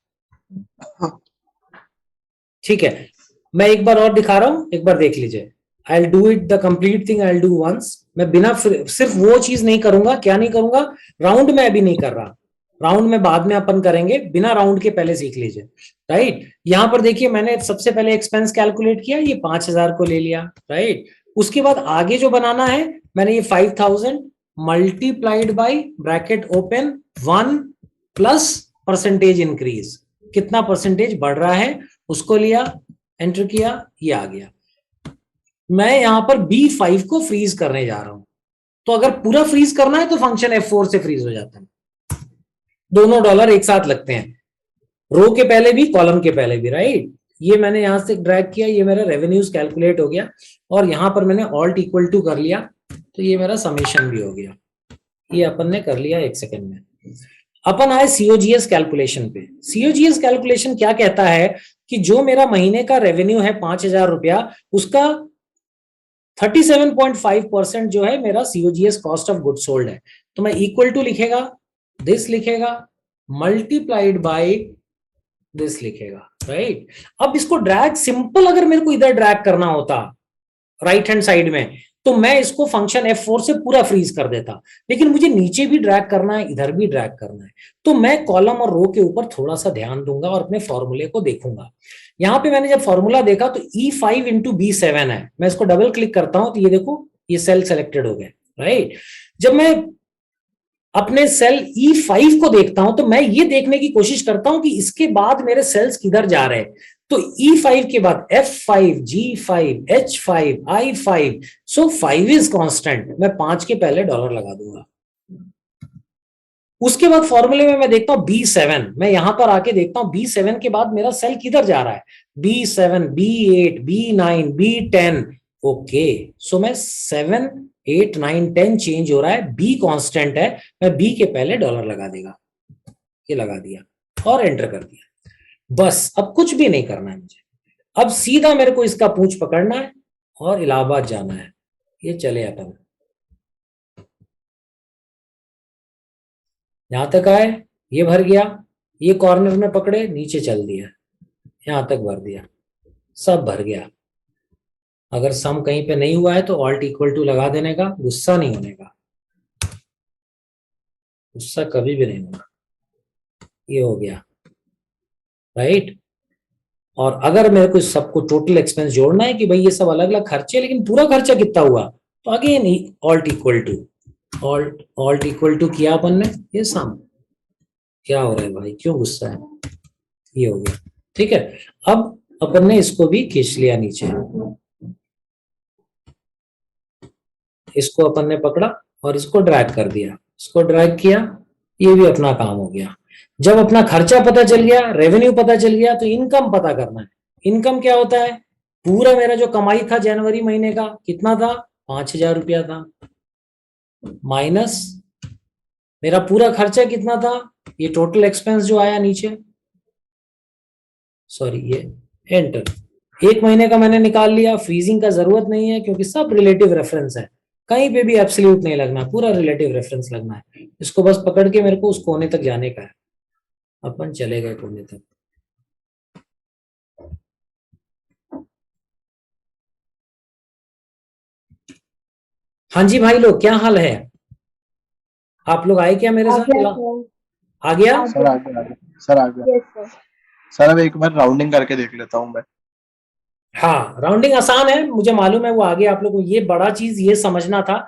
ठीक है, मैं एक बार और दिखा रहा हूं, एक बार देख लीजिए। I do it the complete thing, I do once. मैं बिना सिर्फ वो चीज नहीं करूंगा, क्या नहीं करूंगा? राउंड में अभी नहीं कर रहा, राउंड में बाद में अपन करेंगे, बिना राउंड के पहले सीख लीजिए। राइट, यहां पर देखिए मैंने सबसे पहले एक्सपेंस कैलकुलेट किया, ये 5,000 को ले लिया। राइट, उसके बाद आगे जो बनाना है, मैंने ये 5,000 multiplied by bracket open 1 plus percentage increase, कितना परसेंटेज बढ़ रहा है उसको लिया, एंटर किया, ये आ गया। मैं यहां पर B5 को फ्रीज करने जा रहा हूं। तो अगर पूरा फ्रीज करना है तो फंक्शन F4 से फ्रीज हो जाता है, दोनों डॉलर एक साथ लगते हैं, रो के पहले भी कॉलम के पहले भी। राइट, ये मैंने यहां से ड्रैग किया, ये मेरा रेवेन्यूज कैलकुलेट हो गया, और यहां पर मैंने ऑल्ट इक्वल टू कर लिया, तो ये मेरा समेशन भी हो गया। ये अपन ने कर लिया 1 सेकेंड में। अपन आए सीओजीएस कैलकुलेशन पे। सीओजीएस कैलकुलेशन क्या कहता है कि जो मेरा महीने का रेवेन्यू है 5,000 रुपया, उसका 37.5% जो है मेरा COGS cost of good sold है। तो मैं इक्वल टू लिखेगा, दिस लिखेगा, मल्टीप्लाइड बाय दिस लिखेगा। राइट, अब इसको ड्रैग सिंपल अगर मेरे को इधर ड्रैग करना होता राइट हैंड साइड में, तो मैं इसको फंक्शन F4 से पूरा फ्रीज कर देता, लेकिन मुझे नीचे भी ड्रैग करना है, इधर भी ड्रैग करना है, तो मैं कॉलम और रो के ऊपर थोड़ा सा ध्यान दूंगा और अपने फॉर्मूले को देखूंगा। यहां पे मैंने जब फॉर्मूला देखा तो E5 इंटू B7 है, मैं इसको डबल क्लिक करता हूं तो ये देखो ये सेल सेलेक्टेड हो गए। राइट, जब मैं अपने सेल E5 को देखता हूं तो मैं ये देखने की कोशिश करता हूं कि इसके बाद मेरे सेल्स किधर जा रहे हैं। तो E5 के बाद F5, G5, H5, I5, so 5 is constant, मैं 5 के पहले डॉलर लगा दूंगा। उसके बाद फॉर्मूले में मैं देखता हूं B7, मैं यहां पर आके देखता हूं B7 के बाद मेरा सेल किधर जा रहा है, B7, B8, B9, B10। Okay, सो मैं 7, 8, 9, 10 चेंज हो रहा है, B कांस्टेंट है, मैं B के पहले डॉलर लगा देगा, ये लगा दिया और एंटर कर दिया। बस अब कुछ भी नहीं करना है मुझे, अब सीधा मेरे को इसका पूंछ पकड़ना है और इलाहाबाद जाना है। ये चले अपन यहां तक आए, ये भर गया, ये कॉर्नर में पकड़े, नीचे चल दिया, यहां तक भर दिया, सब भर गया। अगर सम कहीं पे नहीं हुआ है तो ऑल्ट इक्वल टू लगा देने का, गुस्सा नहीं होने का, गुस्सा कभी भी नहीं होगा। ये हो गया। राइट, और अगर मेरे को सबको टोटल एक्सपेंस जोड़ना है कि भाई ये सब अलग अलग खर्चे, लेकिन पूरा खर्चा कितना हुआ, तो again alt equal to, alt equal to किया अपन ने, ये सम। क्या हो रहा है भाई, क्यों गुस्सा है? ये हो गया। ठीक है, अब अपन ने इसको भी खींच लिया नीचे, इसको अपन ने पकड़ा और इसको ड्रैग कर दिया, इसको ड्रैग किया, ये भी अपना काम हो गया। जब अपना खर्चा पता चल गया, रेवेन्यू पता चल गया, तो इनकम पता करना है। इनकम क्या होता है, पूरा मेरा जो कमाई था जनवरी महीने का कितना था, 5,000 रुपया था, माइनस मेरा पूरा खर्चा कितना था, ये टोटल एक्सपेंस जो आया नीचे, सॉरी ये एंटर, 1 महीने का मैंने निकाल लिया। फ्रीजिंग का जरूरत नहीं है क्योंकि सब रिलेटिव रेफरेंस है, कहीं पे भी एब्सोल्यूट नहीं लगना, पूरा रिलेटिव रेफरेंस लगना है। इसको बस पकड़ के मेरे को उस कोने तक जाने का है, अपन चले गए कोने तक। हाँ जी भाई लोग, क्या हाल है? आप लोग आए क्या मेरे आ साथ? गया सर। आ गया? सर आ गया, सर आ गया। Yes sir. सर अब एक बार राउंडिंग करके देख लेता हूँ मैं। हाँ, राउंडिंग आसान है, मुझे मालूम है वो आगे आप लोगों को ये बड़ा चीज ये समझना था,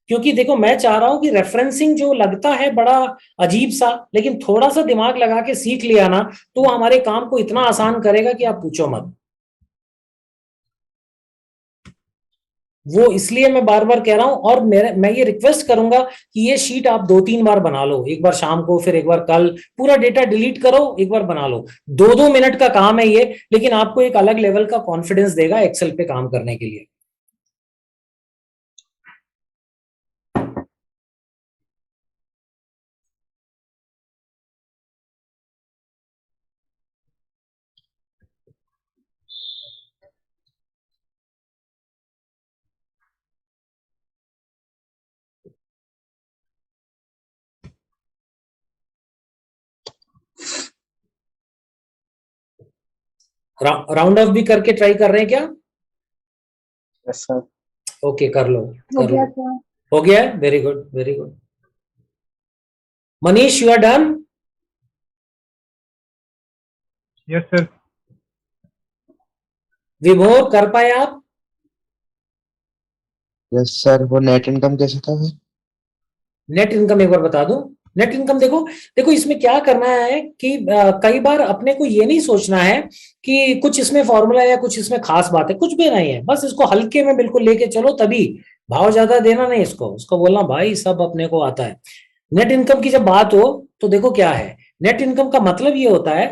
क्योंकि देखो मैं चाह रहा हूं कि रेफरेंसिंग जो लगता है बड़ा अजीब सा, लेकिन थोड़ा सा दिमाग लगा के सीख लिया ना, तो वो हमारे काम को इतना आसान करेगा कि आप पूछो मत। वो इसलिए मैं बार बार कह रहा हूं, और मैं ये रिक्वेस्ट करूंगा कि ये शीट आप 2-3 बार बना लो, एक बार शाम को, फिर एक बार कल, पूरा डेटा डिलीट करो, एक बार बना लो। 2-2 मिनट का काम है ये, लेकिन आपको एक अलग लेवल का कॉन्फिडेंस देगा एक्सेल पे काम करने के लिए। राउंड ऑफ भी करके ट्राई कर रहे हैं क्या? Yes sir. ओके, कर लो, हो कर गया लो। था। हो गया है, very good, very good. Manish, you are done? Yes sir. Vibhor, कर पाए आप? Yes sir. वो नेट इनकम कैसे था फिर? नेट इनकम एक बार बता दूं। नेट इनकम देखो, देखो इसमें क्या करना है कि कई बार अपने को ये नहीं सोचना है कि कुछ इसमें फॉर्मूला या कुछ इसमें खास बात है, कुछ भी नहीं है, बस इसको हल्के में बिल्कुल लेके चलो, तभी भाव ज्यादा देना नहीं, इसको बोलना भाई सब अपने को आता है। नेट इनकम की जब बात हो तो देखो क्या है, नेट इनकम का मतलब ये होता है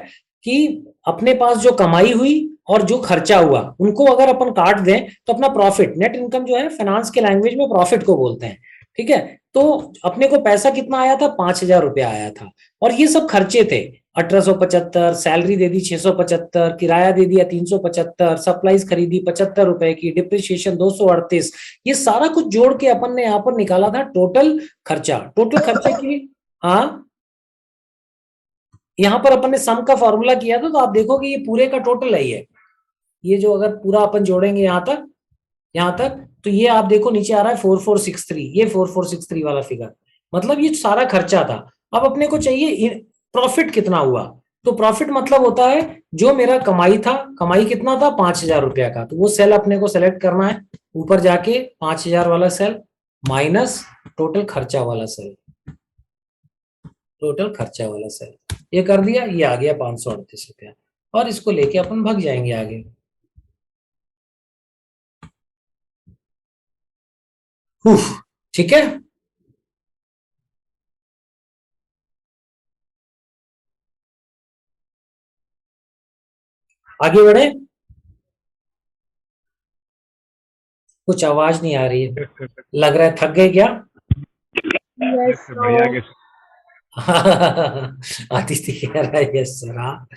कि अपने पास जो कमाई हुई और जो खर्चा हुआ उनको अगर अपन काट दें तो अपना प्रॉफिट, नेट इनकम जो है फाइनेंस के लैंग्वेज में प्रॉफिट को बोलते हैं। ठीक है, तो अपने को पैसा कितना आया था? 5,000 रुपया आया था, और ये सब खर्चे थे। 1875, सैलरी दे दी 675, किराया दे दिया 375, सप्लाईज खरीदी 75 रुपए की, डिप्रिसिएशन 238, ये सारा कुछ जोड़ के अपन ने यहाँ पर निकाला था टोटल खर्चा। टोटल खर्चे की, हाँ, यहाँ पर अपन ने सम का फॉर्मूला किया था, तो आप देखोगे ये पूरे का टोटल है ये जो अगर पूरा अपन जोड़ेंगे यहाँ तक, तो ये आप देखो नीचे आ रहा है 4463, ये 4463 वाला फिगर, मतलब ये सारा खर्चा था। अब अपने को चाहिए प्रॉफिट कितना हुआ, तो प्रॉफिट मतलब होता है जो मेरा कमाई था, कमाई कितना था? 5,000 रुपया का, तो वो सेल अपने को सेलेक्ट करना है, ऊपर जाके 5,000 वाला सेल माइनस टोटल खर्चा वाला सेल, टोटल खर्चा वाला सेल, ये कर दिया, ये आ गया 538 रुपया, और इसको लेके अपन भाग जाएंगे आगे। ठीक है, आगे बढ़े। कुछ आवाज नहीं आ रही है, यस सर। लग रहा है थक गए क्या? यस यस सर, बढ़िया आगे सर। आदित्य कह रहा है यस सर। हाँ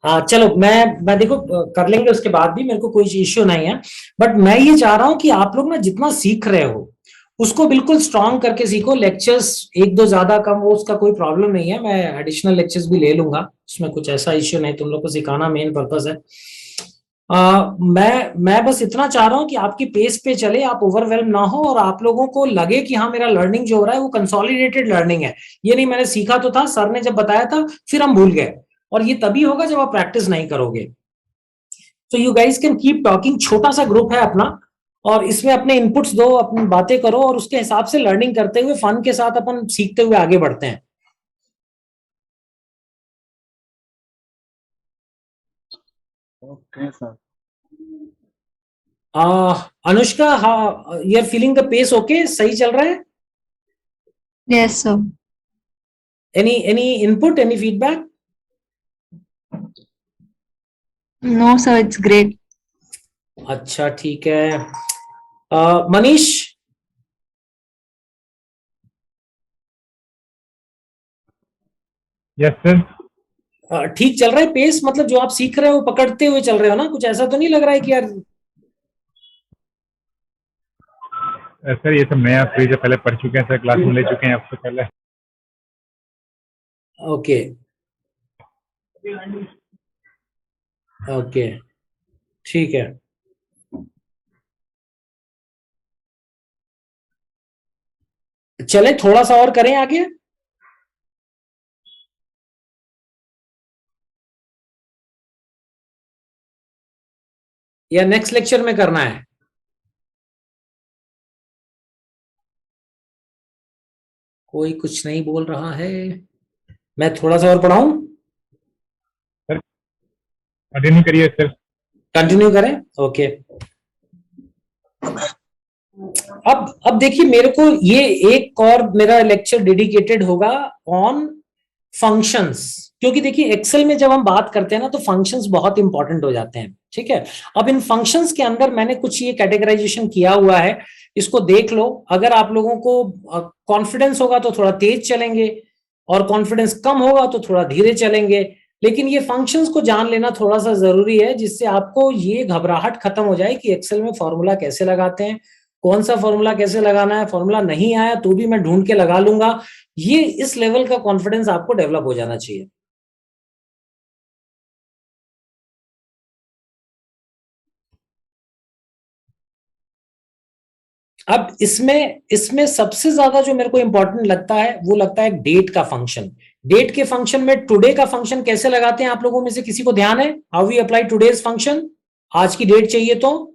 हाँ, चलो मैं देखो कर लेंगे उसके बाद भी, मेरे को कोई इश्यू नहीं है, बट मैं ये चाह रहा हूं कि आप लोग ना जितना सीख रहे हो उसको बिल्कुल स्ट्रांग करके सीखो। लेक्चर्स एक दो ज्यादा कम हो उसका कोई प्रॉब्लम नहीं है, मैं एडिशनल लेक्चर्स भी ले लूंगा, उसमें कुछ ऐसा इश्यू नहीं, तुम लोग को सिखाना मेन पर्पस है। मैं बस इतना चाह रहा हूं कि आपकी पेस पे चले, आप ओवरवेल्म ना हो, और आप लोगों को लगे कि हाँ मेरा लर्निंग जो हो रहा है वो कंसोलिडेटेड लर्निंग है। ये नहीं मैंने सीखा तो था, सर ने जब बताया था फिर हम भूल गए, और ये तभी होगा जब आप प्रैक्टिस नहीं करोगे। तो you guys can keep talking, छोटा सा ग्रुप है अपना, और इसमें अपने इनपुट्स दो, अपनी बातें करो, और उसके हिसाब से लर्निंग करते हुए फन के साथ अपन सीखते हुए आगे बढ़ते हैं। Okay sir. अनुष्का, हाँ, you are feeling the pace okay, सही चल रहा है? Yes, sir. Any input, any feedback? No, sir, it's great. अच्छा, ठीक है। Manish, yes sir. ठीक चल रहा है पेस, मतलब जो आप सीख रहे हो पकड़ते हुए चल रहे हो ना, कुछ ऐसा तो नहीं लग रहा है कि यार? सर ये सब नया फ्रीज है, पहले पढ़ चुके हैं सर, क्लास में ले चुके हैं आपसे पहले। ओके ओके, ठीक है। चले थोड़ा सा और करें आगे, या नेक्स्ट लेक्चर में करना है? कोई कुछ नहीं बोल रहा है, मैं थोड़ा सा और पढ़ाऊं? सर कंटिन्यू करिए सर। कंटिन्यू करें, ओके। अब देखिए, मेरे को ये एक और मेरा लेक्चर डेडिकेटेड होगा ऑन फंक्शंस, क्योंकि देखिए एक्सेल में जब हम बात करते हैं ना तो फंक्शंस बहुत इंपॉर्टेंट हो जाते हैं, ठीक है। अब इन फंक्शंस के अंदर मैंने कुछ ये कैटेगराइजेशन किया हुआ है, इसको देख लो। अगर आप लोगों को कॉन्फिडेंस होगा तो थोड़ा तेज चलेंगे, और कॉन्फिडेंस कम होगा तो थोड़ा धीरे चलेंगे, लेकिन ये फंक्शंस को जान लेना थोड़ा सा जरूरी है, जिससे आपको ये घबराहट खत्म हो जाए कि एक्सेल में फॉर्मूला कैसे लगाते हैं, कौन सा फॉर्मूला कैसे लगाना है, फॉर्मूला नहीं आया तो भी मैं ढूंढ के लगा लूंगा। ये इस लेवल का कॉन्फिडेंस आपको डेवलप हो जाना चाहिए। अब इसमें सबसे ज्यादा जो मेरे को इंपॉर्टेंट लगता है वो लगता है डेट का फंक्शन। डेट के फंक्शन में टुडे का फंक्शन कैसे लगाते हैं, आप लोगों में से किसी को ध्यान है? How we apply today's function? आज की डेट चाहिए तो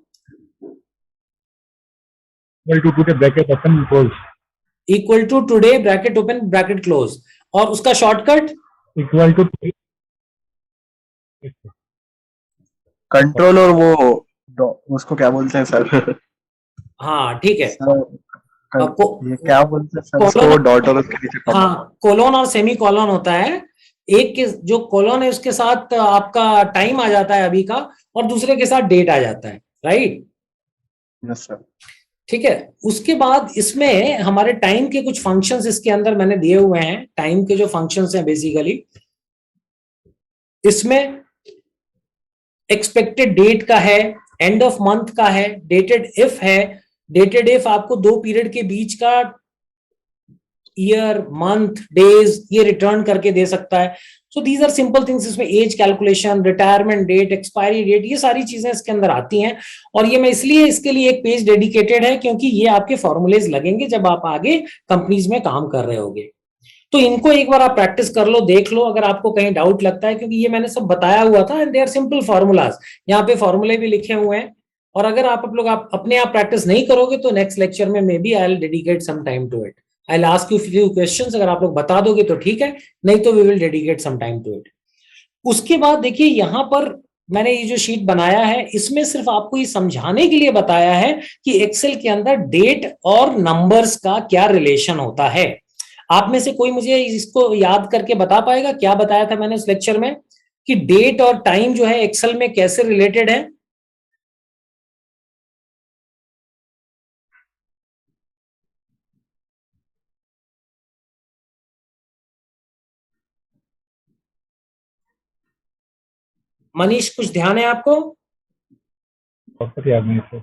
equal to today bracket open close, equal to today bracket open bracket close, और उसका शॉर्टकट इक्वल टू कंट्रोल और वो उसको क्या बोलते हैं सर? हाँ ठीक है। ये क्या बोलते हैं सर उसको? डॉट और उसके नीचे कॉमा। हाँ, कोलोन और सेमी कोलोन होता है। एक के जो कोलोन है उसके साथ आपका टाइम आ जाता है अभी का, और दूसरे के साथ डेट आ जाता है, राइट? Yes sir. ठीक है। उसके बाद इसमें हमारे टाइम के कुछ फंक्शंस इसके अंदर मैंने दिए हुए हैं। टाइम के जो फंक्शंस हैं बेसिकली, इसमें एक्सपेक्टेड डेट का है, एंड ऑफ मंथ का है, डेटेड इफ है। डेटेड इफ आपको 2 पीरियड के बीच का ईयर, मंथ, डेज ये रिटर्न करके दे सकता है। So these are simple things. इसमें age calculation, retirement date, expiry date, ये सारी चीजें इसके अंदर आती हैं। और ये मैं इसलिए इसके लिए एक पेज डेडिकेटेड है क्योंकि ये आपके फॉर्मूलेज लगेंगे जब आप आगे कंपनीज में काम कर रहे होगे। तो इनको एक बार आप प्रैक्टिस कर लो, देख लो अगर आपको कहीं डाउट लगता है, क्योंकि ये मैंने सब बताया हुआ था and they are simple formulas. यहाँ पे फॉर्मूले भी लिखे हुए हैं। और अगर आप लोग अपने आप प्रैक्टिस नहीं करोगे तो नेक्स्ट लेक्चर में maybe I will dedicate some time to it. I will ask you few questions, अगर आप लोग बता दोगे तो ठीक है, नहीं तो we will dedicate some time to it. उसके बाद देखिए यहाँ पर मैंने ये जो शीट बनाया है, इसमें सिर्फ आपको ये समझाने के लिए बताया है कि एक्सेल के अंदर डेट और नंबर्स का क्या रिलेशन होता है। आप में से कोई मुझे इसको याद करके बता पाएगा क्या बताया था मैंने इस लेक्चर में, कि डेट और टाइम जो है एक्सेल में कैसे रिलेटेड है? मनीष, कुछ ध्यान है आपको? याद नहीं सर।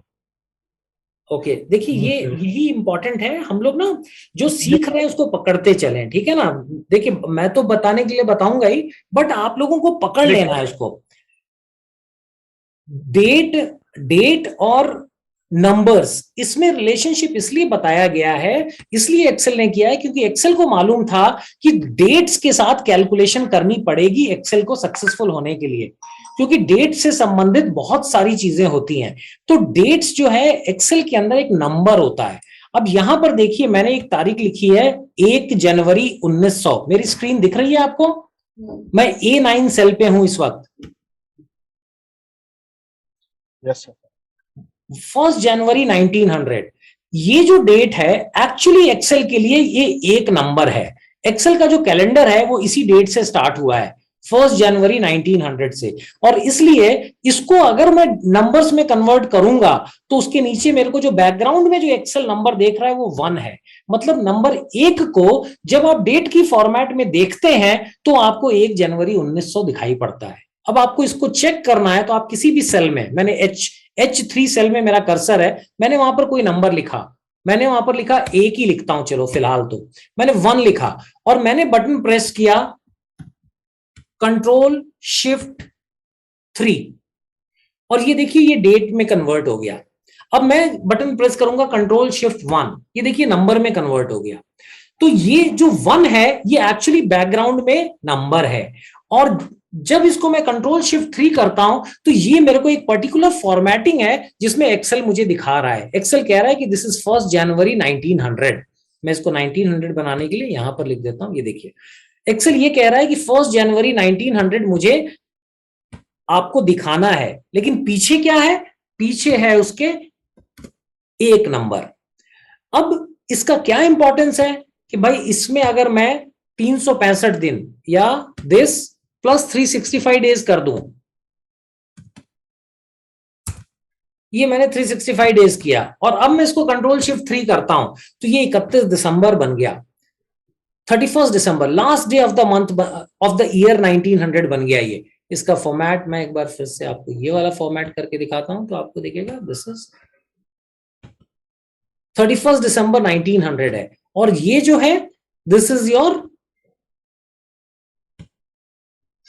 ओके, देखिए ये यही इंपॉर्टेंट है। हम लोग ना जो सीख रहे हैं उसको पकड़ते चलें, ठीक है ना? देखिए मैं तो बताने के लिए बताऊंगा ही, बट आप लोगों को पकड़ लेना है उसको। डेट और नंबर्स, इसमें रिलेशनशिप इसलिए बताया गया है, इसलिए एक्सेल ने किया है क्योंकि एक्सेल को मालूम था कि डेट्स के साथ कैलकुलेशन करनी पड़ेगी एक्सेल को सक्सेसफुल होने के लिए, क्योंकि डेट से संबंधित बहुत सारी चीजें होती हैं। तो डेट्स जो है एक्सेल के अंदर एक नंबर होता है। अब यहां पर देखिए मैंने एक तारीख लिखी है 1 जनवरी 1900। मेरी स्क्रीन दिख रही है आपको? मैं A9 सेल पे हूं इस वक्त। Yes sir. 1 जनवरी 1900, ये जो डेट है एक्चुअली एक्सेल के लिए ये एक नंबर है। एक्सेल का जो कैलेंडर है वो इसी डेट से स्टार्ट हुआ है, 1 जनवरी 1900 से। और इसलिए इसको अगर मैं नंबर्स में कन्वर्ट करूंगा तो उसके नीचे मेरे को जो बैकग्राउंड में जो एक्सेल नंबर देख रहा है वो 1 है। मतलब नंबर 1 को जब आप डेट की फॉर्मेट में देखते हैं तो आपको 1 जनवरी 1900 दिखाई पड़ता है। अब आपको इसको चेक करना है तो आप किसी भी सेल में, मैंने H3 सेल में मेरा कर्सर है, मैंने वहां पर कोई नंबर लिखा, मैंने वहां पर लिखा 1 ही लिखता हूं, चलो फिलहाल तो मैंने 1 लिखा, और मैंने बटन प्रेस किया Ctrl+Shift+3, और ये देखिए ये डेट में कन्वर्ट हो गया। अब मैं बटन प्रेस करूंगा Ctrl+Shift+1, ये देखिए नंबर में कन्वर्ट हो गया। तो ये जो 1 है ये एक्चुअली बैकग्राउंड में नंबर है, और जब इसको मैं Ctrl+Shift+3 करता हूं तो ये मेरे को एक पर्टिकुलर फॉर्मेटिंग है जिसमें एक्सेल मुझे दिखा रहा है। एक्सेल कह रहा है कि दिस इज 1 जनवरी 1900। मैं इसको 1900 बनाने के लिए यहां पर लिख देता हूं। ये देखिए एक्सेल ये कह रहा है कि 1 जनवरी 1900 मुझे आपको दिखाना है, लेकिन पीछे क्या है? पीछे है उसके एक नंबर। अब इसका क्या इंपॉर्टेंस है कि भाई इसमें अगर मैं 365 दिन या दिस प्लस 365 डेज कर दूं, ये मैंने 365 डेज किया और अब मैं इसको कंट्रोल शिफ्ट 3 करता हूं तो ये 31 दिसंबर बन गया, 31 December last day of the month of the year 1900 बन गया ये। इसका फॉर्मेट मैं एक बार फिर से आपको ये वाला फॉर्मेट करके दिखाता हूं तो आपको दिखेगा दिस इज 31 दिसंबर 1900 है और ये जो है दिस इज योर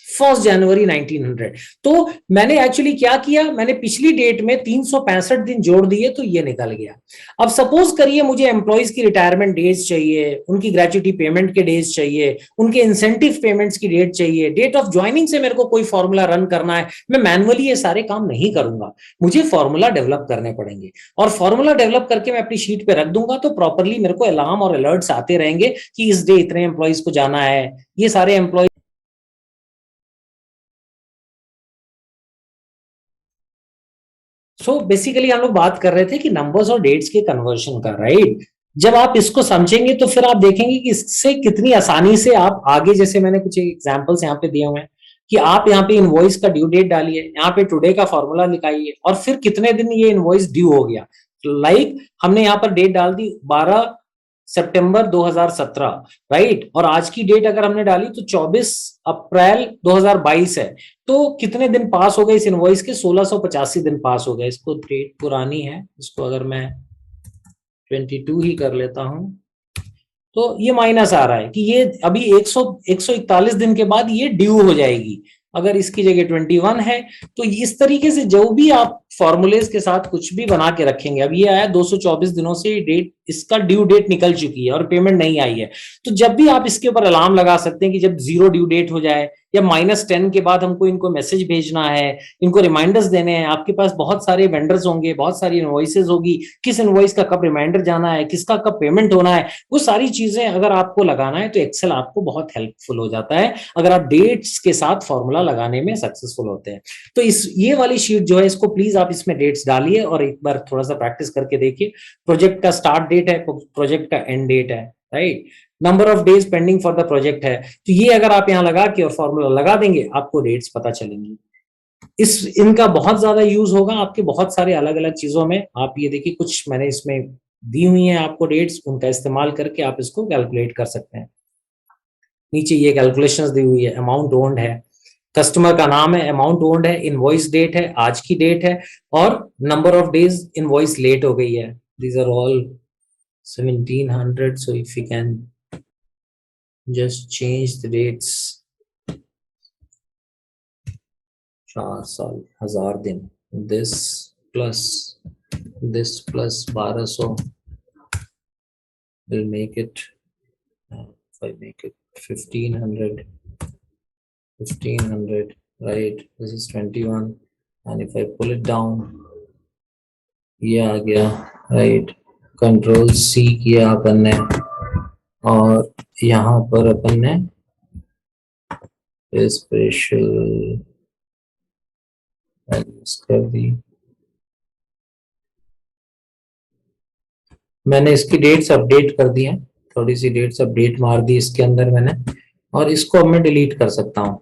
1 जनवरी 1900। तो मैंने एक्चुअली क्या किया, मैंने पिछली डेट में 365 दिन जोड़ दिए तो ये निकल गया। अब सपोज करिए मुझे एम्प्लॉइज की रिटायरमेंट डेज चाहिए, उनकी ग्रेच्युटी पेमेंट के डेज चाहिए, उनके इंसेंटिव पेमेंट्स की डेट चाहिए, डेट ऑफ ज्वाइनिंग से मेरे को कोई फॉर्मूला रन करना है। मैं मैनुअली ये सारे काम नहीं करूंगा, मुझे फॉर्मूला डेवलप करने पड़ेंगे और फॉर्मूला डेवलप करके मैं अपनी शीट पे रख दूंगा तो प्रॉपरली मेरे को अलार्म और अलर्ट्स आते रहेंगे कि इस डे इतने एम्प्लॉइज को जाना है, ये सारे एम्प्लॉय। सो बेसिकली हम लोग बात कर रहे थे कि नंबर्स और डेट्स के कन्वर्शन का, राइट। जब आप इसको समझेंगे तो फिर आप देखेंगे कि इससे कितनी आसानी से आप आगे, जैसे मैंने कुछ एग्जांपल्स यहाँ पे दिए हुए हैं कि आप यहाँ पे इनवॉइस का ड्यू डेट डालिए, यहाँ पे टुडे का फॉर्मूला निकालिए और फिर कितने दिन ये इनवॉइस ड्यू हो गया। लाइक हमने यहाँ पर डेट डाल दी 12 सितंबर 2017, राइट, और आज की डेट अगर हमने डाली तो 24 अप्रैल 2022 है। तो कितने दिन पास हो गए इस इनवॉइस के? 1685 दिन पास हो गए। इसको डेट पुरानी है, इसको अगर मैं 22 ही कर लेता हूं तो ये माइनस आ रहा है कि ये अभी 141 दिन के बाद ये ड्यू हो जाएगी। अगर इसकी जगह 21 है तो इस तरीके से जो भी आप फॉर्मूलेज के साथ कुछ भी बना के रखेंगे। अब ये आया 224 दिनों से डेट, इसका ड्यू डेट निकल चुकी है और पेमेंट नहीं आई है, तो जब भी आप इसके ऊपर अलार्म लगा सकते हैं कि जब 0 ड्यू डेट हो जाए या -10 के बाद हमको इनको मैसेज भेजना है, इनको रिमाइंडर्स देने हैं। आपके पास बहुत सारे वेंडर्स होंगे, बहुत सारी इनवॉइसेज होगी, किस इनवॉइस का कब रिमाइंडर जाना है, किसका कब पेमेंट होना है, वो सारी चीजें अगर आपको लगाना है तो एक्सेल आपको बहुत हेल्पफुल हो जाता है अगर आप डेट्स के साथ फॉर्मूला लगाने में सक्सेसफुल होते हैं। तो इस ये वाली शीट जो है इसको प्लीज आप इसमें डेट्स डालिए और एक बार थोड़ा सा प्रैक्टिस करके देखिए। प्रोजेक्ट का स्टार्ट डेट है, प्रोजेक्ट का एंड डेट है, right, number of days pending for the project है। तो ये अगर आप यहाँ लगा के और फॉर्मूला लगा देंगे आपको डेट्स पता चलेंगी। इनका बहुत ज्यादा यूज होगा आपके बहुत सारे अलग अलग चीजों में। आप ये देखिए कुछ मैंने इसमें दी हुई है आपको डेट्स, उनका इस्तेमाल करके आप इसको कैलकुलेट कर सकते हैं। नीचे ये कैलकुलेशंस दी हुई है, अमाउंट ओन्ड है, कस्टमर का नाम है, अमाउंट ओन्ड है, इनवॉइस डेट है, आज की डेट है और number of days invoice late हो गई है। These are all 1700, so if you can just change the dates, 4 साल 1000 दिन, this plus 1200 will make it, if I make it 1500, right, this is 21 and if I pull it down ये आ गया, राइट, कंट्रोल C किया अपन ने और यहाँ पर अपन ने स्पेशल कर दी। मैंने इसकी डेट्स अपडेट कर दी हैं, थोड़ी सी डेट्स अपडेट मार दी इसके अंदर मैंने और इसको अब मैं डिलीट कर सकता हूँ,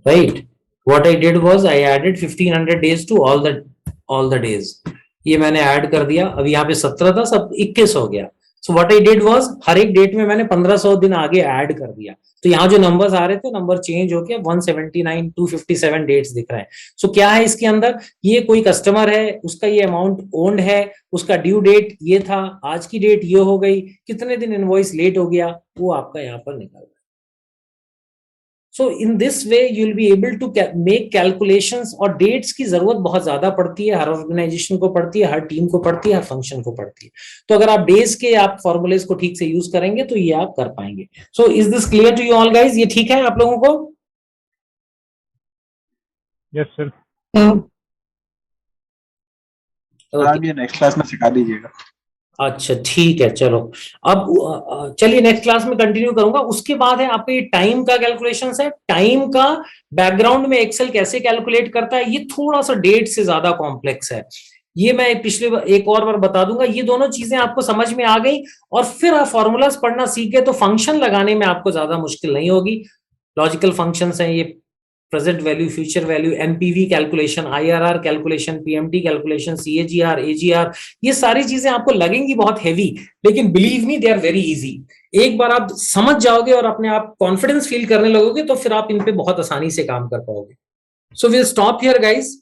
right. What I did was I added 1500 days to all the days, ये मैंने ऐड कर दिया। अब यहाँ पे 17 था, सब 21 हो गया। So what I did was her एक डेट में मैंने 1500 दिन आगे ऐड कर दिया। तो यहाँ जो नंबर्स आ रहे थे नंबर चेंज होके 179 257 डेट्स दिख रहे हैं। सो क्या है इसके अंदर, ये कोई कस्टमर है, उसका ये अमाउंट ओन्ड है, उसका ड्यू डेट ये था, आज की डेट ये हो गई, कितने दिन इनवॉइस लेट हो गया वो आपका यहाँ पर निकल रहा है। So in this way you will be able to make calculations. और डेट्स की जरूरत बहुत ज्यादा पड़ती है, हर ऑर्गेनाइजेशन को पड़ती है, हर टीम को पड़ती है, हर फंक्शन को पड़ती है। तो अगर आप डेज के आप फॉर्मूलेज को ठीक से यूज करेंगे तो ये आप कर पाएंगे। So is this clear to you all guys? ये ठीक है आप लोगों को? Yes sir. आप ये नेक्स्ट क्लास में सिखा दीजिएगा। अच्छा ठीक है, चलो अब चलिए नेक्स्ट क्लास में कंटिन्यू करूंगा। उसके बाद है आपका ये टाइम का कैलकुलेशन है। टाइम का बैकग्राउंड में एक्सेल कैसे कैलकुलेट करता है, ये थोड़ा सा डेट से ज्यादा कॉम्प्लेक्स है। ये मैं एक और बार बता दूंगा, ये दोनों चीजें आपको समझ में आ गई और फिर आप फॉर्मूलाज पढ़ना सीख गए तो फंक्शन लगाने में आपको ज्यादा मुश्किल नहीं होगी। लॉजिकल फंक्शंस हैं ये, present value, future value, NPV calculation, IRR calculation, PMT calculation, CAGR, AGR, ये सारी चीजें आपको लगेंगी बहुत हैवी, लेकिन believe me they are very easy. एक बार आप समझ जाओगे और अपने आप कॉन्फिडेंस फील करने लगोगे तो फिर आप इन पे बहुत आसानी से काम कर पाओगे। So will stop here guys.